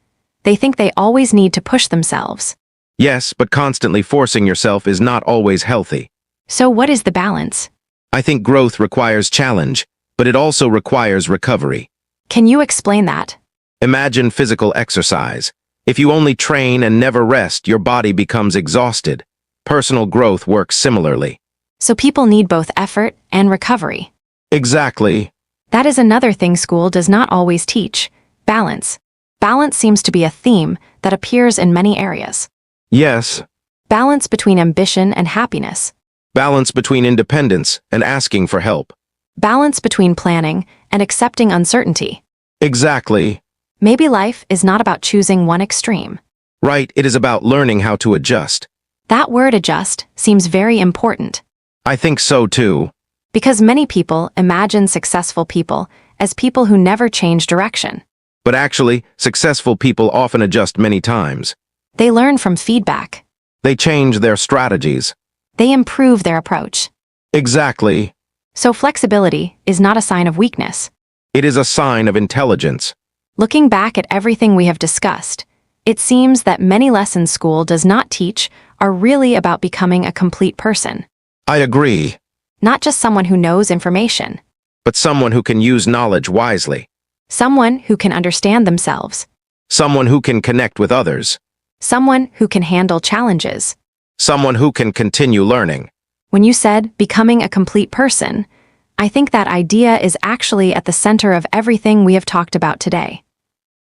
They think they always need to push themselves. Yes, but constantly forcing yourself is not always healthy. So what is the balance? I think growth requires challenge, but it also requires recovery. Can you explain that? Imagine physical exercise. If you only train and never rest, your body becomes exhausted. Personal growth works similarly. So people need both effort and recovery. Exactly. That is another thing school does not always teach: balance. Balance seems to be a theme that appears in many areas. Yes. Balance between ambition and happiness. Balance between independence and asking for help. Balance between planning and accepting uncertainty. Exactly. Maybe life is not about choosing one extreme. Right, it is about learning how to adjust. That word adjust seems very important, I think so too. because many people imagine successful people as people who never change direction. But actually, successful people often adjust many times. They learn from feedback. They change their strategies. They improve their approach. Exactly. So flexibility is not a sign of weakness. It is a sign of intelligence. Looking back at everything we have discussed, it seems that many lessons school does not teach are really about becoming a complete person, I agree. not just someone who knows information, But someone who can use knowledge wisely. someone who can understand themselves, Someone who can connect with others. someone who can handle challenges. Someone who can continue learning. When you said becoming a complete person, I think that idea is actually at the center of everything we have talked about today.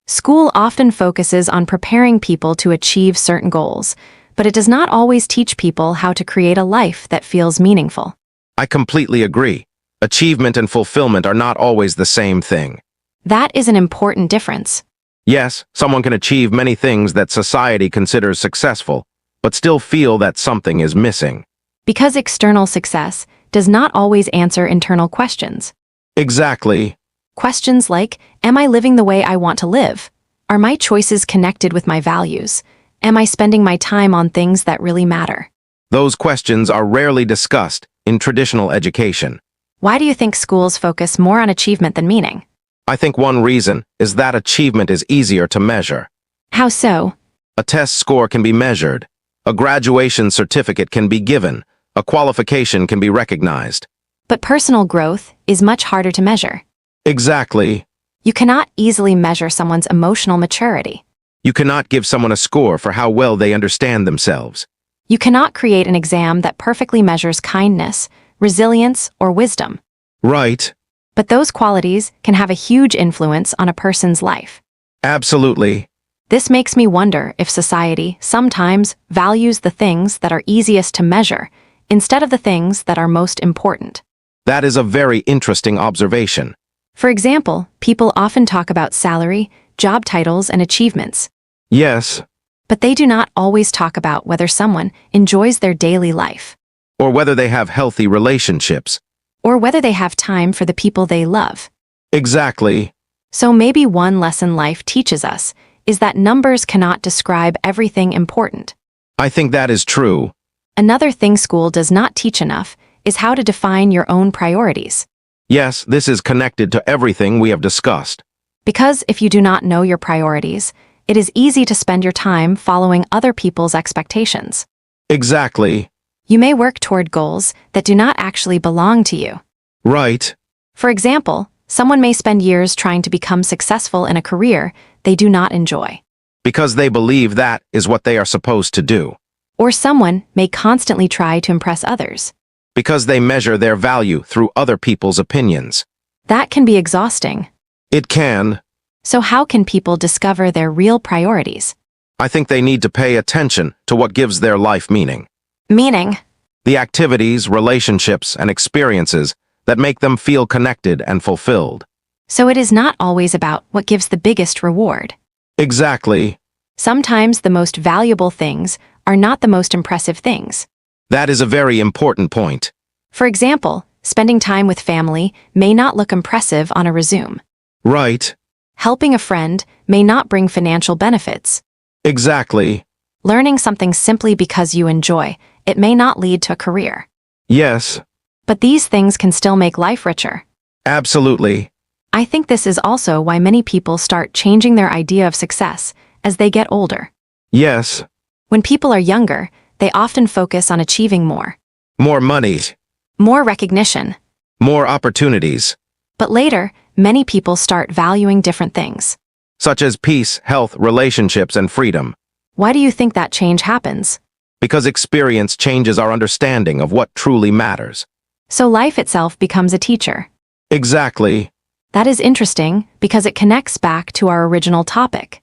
School often focuses on preparing people to achieve certain goals, but it does not always teach people how to create a life that feels meaningful. I completely agree. Achievement and fulfillment are not always the same thing. That is an important difference. Yes, someone can achieve many things that society considers successful, but still feel that something is missing. Because external success does not always answer internal questions. Exactly. Questions like, am I living the way I want to live? Are my choices connected with my values? Am I spending my time on things that really matter? Those questions are rarely discussed in traditional education. Why do you think schools focus more on achievement than meaning? I think one reason is that achievement is easier to measure. How so? A test score can be measured. A graduation certificate can be given. A qualification can be recognized. But personal growth is much harder to measure. Exactly. You cannot easily measure someone's emotional maturity. You cannot give someone a score for how well they understand themselves. You cannot create an exam that perfectly measures kindness, resilience, or wisdom. Right. But those qualities can have a huge influence on a person's life. Absolutely. This makes me wonder if society sometimes values the things that are easiest to measure instead of the things that are most important. That is a very interesting observation. For example, people often talk about salary, job titles, and achievements, Yes. but they do not always talk about whether someone enjoys their daily life, Or whether they have healthy relationships. or whether they have time for the people they love. Exactly. So maybe one lesson life teaches us is that numbers cannot describe everything important. I think that is true. Another thing school does not teach enough is how to define your own priorities. Yes, this is connected to everything we have discussed. Because if you do not know your priorities, it is easy to spend your time following other people's expectations. Exactly. You may work toward goals that do not actually belong to you. Right. For example, someone may spend years trying to become successful in a career they do not enjoy. Because they believe that is what they are supposed to do. Or someone may constantly try to impress others. Because they measure their value through other people's opinions. That can be exhausting. It can. So how can people discover their real priorities? I think they need to pay attention to what gives their life meaning. Meaning, The activities, relationships, and experiences that make them feel connected and fulfilled. so it is not always about what gives the biggest reward. Exactly. Sometimes the most valuable things are not the most impressive things. That is a very important point. For example, spending time with family may not look impressive on a resume. Right. Helping a friend may not bring financial benefits. Exactly. Learning something simply because you enjoy it may not lead to a career. Yes. But these things can still make life richer. Absolutely. I think this is also why many people start changing their idea of success as they get older. Yes. When people are younger, they often focus on achieving more. More money. More recognition. More opportunities. But later, many people start valuing different things. Such as peace, health, relationships, and freedom. Why do you think that change happens? Because experience changes our understanding of what truly matters. So life itself becomes a teacher. Exactly. That is interesting because it connects back to our original topic.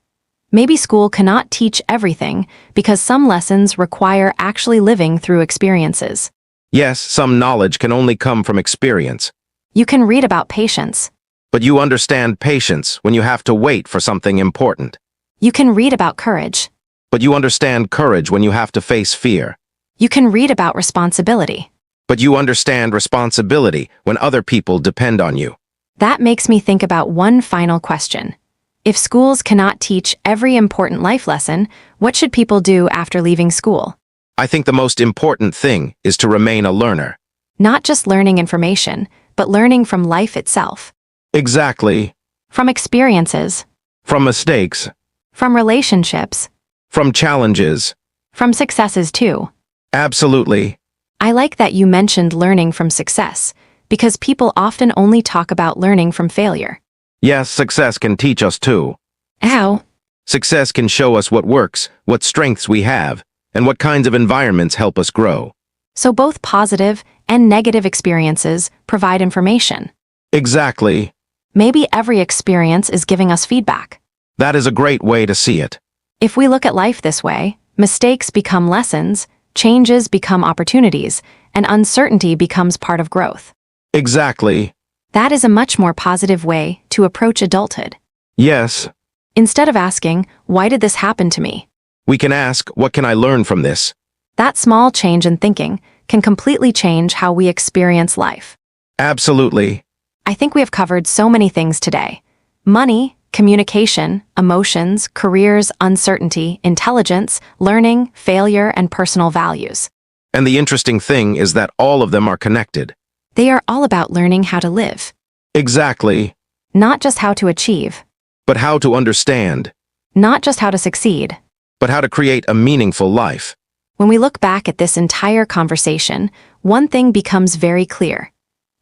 Maybe school cannot teach everything because some lessons require actually living through experiences. Yes, some knowledge can only come from experience. You can read about patience. But you understand patience when you have to wait for something important. You can read about courage. But you understand courage when you have to face fear. You can read about responsibility. But you understand responsibility when other people depend on you. That makes me think about one final question. If schools cannot teach every important life lesson, what should people do after leaving school? I think the most important thing is to remain a learner. Not just learning information, but learning from life itself. Exactly. From experiences. From mistakes. From relationships. From challenges. From successes too. Absolutely. I like that you mentioned learning from success, because people often only talk about learning from failure. Yes, success can teach us too. How? Success can show us what works, what strengths we have, and what kinds of environments help us grow. So both positive and negative experiences provide information. Exactly. Maybe every experience is giving us feedback. That is a great way to see it. If we look at life this way, mistakes become lessons, changes become opportunities, and uncertainty becomes part of growth. Exactly. That is a much more positive way to approach adulthood. Yes. Instead of asking, why did this happen to me? We can ask, what can I learn from this? That small change in thinking can completely change how we experience life. Absolutely. I think we have covered so many things today. Money, communication, emotions, careers, uncertainty, intelligence, learning, failure, and personal values. And the interesting thing is that all of them are connected. They are all about learning how to live, Exactly. not just how to achieve, But how to understand. not just how to succeed. But how to create a meaningful life. When we look back at this entire conversation, one thing becomes very clear.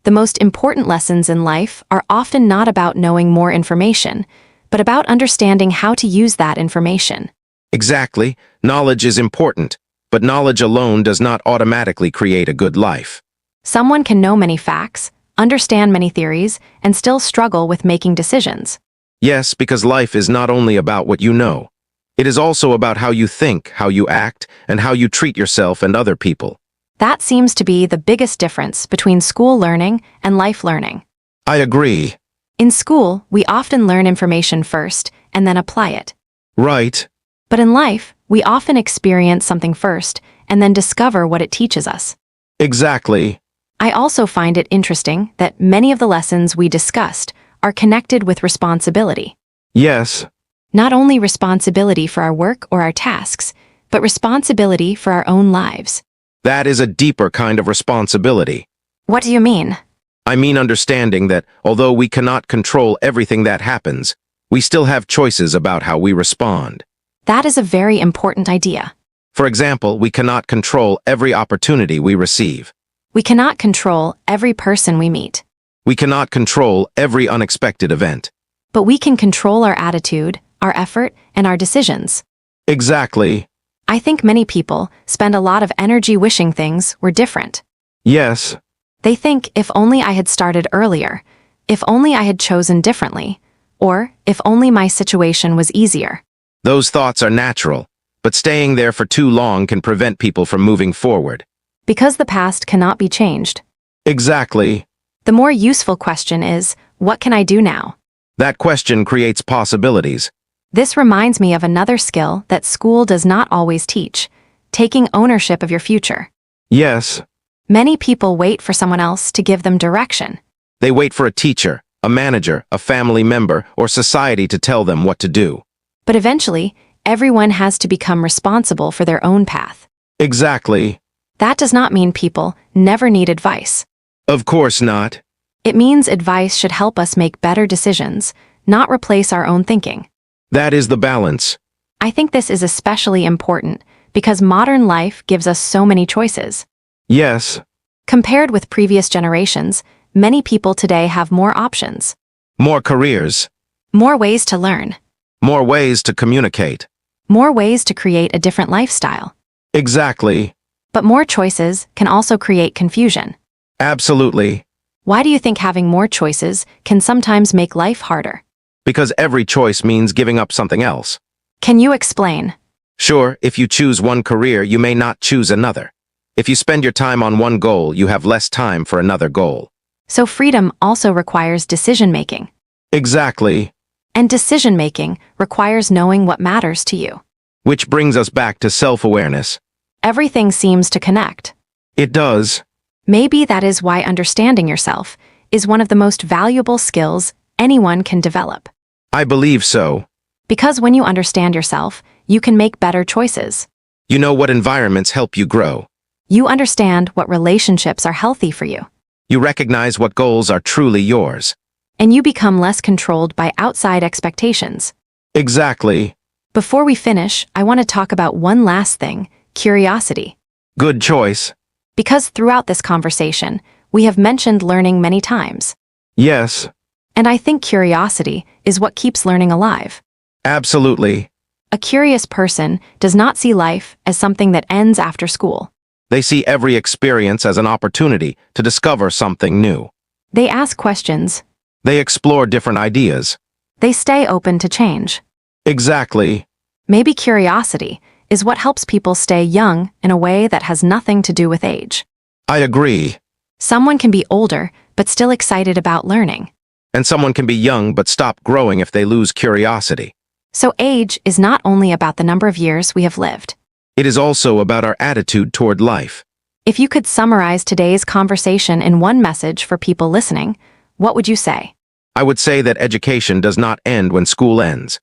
The most important lessons in life are often not about knowing more information, but about understanding how to use that information. Exactly, knowledge is important, but knowledge alone does not automatically create a good life. Someone can know many facts, understand many theories, and still struggle with making decisions. Yes, because life is not only about what you know. It is also about how you think, how you act, and how you treat yourself and other people. That seems to be the biggest difference between school learning and life learning. I agree. In school, we often learn information first and then apply it. Right. But in life, we often experience something first and then discover what it teaches us. Exactly. I also find it interesting that many of the lessons we discussed are connected with responsibility. Yes. Not only responsibility for our work or our tasks, but responsibility for our own lives. That is a deeper kind of responsibility. What do you mean? I mean understanding that although we cannot control everything that happens, we still have choices about how we respond. That is a very important idea. For example, we cannot control every opportunity we receive. We cannot control every person we meet. We cannot control every unexpected event. But we can control our attitude, our effort, and our decisions. Exactly. I think many people spend a lot of energy wishing things were different. Yes. They think if only I had started earlier, if only I had chosen differently, or if only my situation was easier. Those thoughts are natural, but staying there for too long can prevent people from moving forward. Because the past cannot be changed. Exactly. The more useful question is, what can I do now? That question creates possibilities. This reminds me of another skill that school does not always teach, taking ownership of your future. Yes. Many people wait for someone else to give them direction. They wait for a teacher, a manager, a family member, or society to tell them what to do. But eventually, everyone has to become responsible for their own path. Exactly. That does not mean people never need advice. Of course not. It means advice should help us make better decisions, not replace our own thinking. That is the balance. I think this is especially important because modern life gives us so many choices. Yes. Compared with previous generations, many people today have more options, More careers. more ways to learn, More ways to communicate. more ways to create a different lifestyle. Exactly. But more choices can also create confusion. Absolutely. Why do you think having more choices can sometimes make life harder? Because every choice means giving up something else. Can you explain? Sure, if you choose one career, you may not choose another. If you spend your time on one goal, you have less time for another goal. So freedom also requires decision-making. Exactly. And decision-making requires knowing what matters to you. Which brings us back to self-awareness. Everything seems to connect. It does. Maybe that is why understanding yourself is one of the most valuable skills anyone can develop. I believe so. Because when you understand yourself, you can make better choices. You know what environments help you grow. You understand what relationships are healthy for you. You recognize what goals are truly yours. And you become less controlled by outside expectations. Exactly. Before we finish, I want to talk about one last thing, curiosity. Good choice. Because throughout this conversation, we have mentioned learning many times. Yes. And I think curiosity is what keeps learning alive. Absolutely. A curious person does not see life as something that ends after school. They see every experience as an opportunity to discover something new. They ask questions. They explore different ideas. They stay open to change. Exactly. Maybe curiosity is what helps people stay young in a way that has nothing to do with age. I agree. Someone can be older but still excited about learning. And someone can be young but stop growing if they lose curiosity. So age is not only about the number of years we have lived. It is also about our attitude toward life. If you could summarize today's conversation in one message for people listening, what would you say? I would say that education does not end when school ends.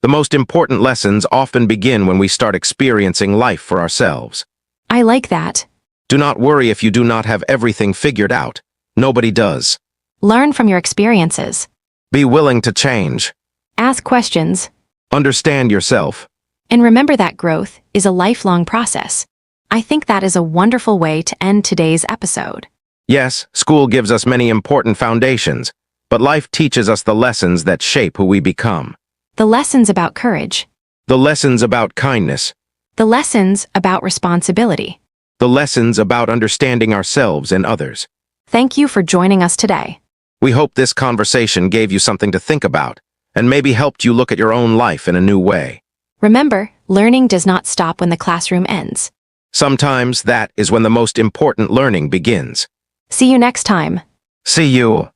The most important lessons often begin when we start experiencing life for ourselves. I like that. Do not worry if you do not have everything figured out. Nobody does. Learn from your experiences. Be willing to change. Ask questions. Understand yourself. And remember that growth is a lifelong process. I think that is a wonderful way to end today's episode. Yes, school gives us many important foundations, but life teaches us the lessons that shape who we become. The lessons about courage. The lessons about kindness. The lessons about responsibility. The lessons about understanding ourselves and others. Thank you for joining us today. We hope this conversation gave you something to think about, and maybe helped you look at your own life in a new way. Remember, learning does not stop when the classroom ends. Sometimes that is when the most important learning begins. See you next time. See you.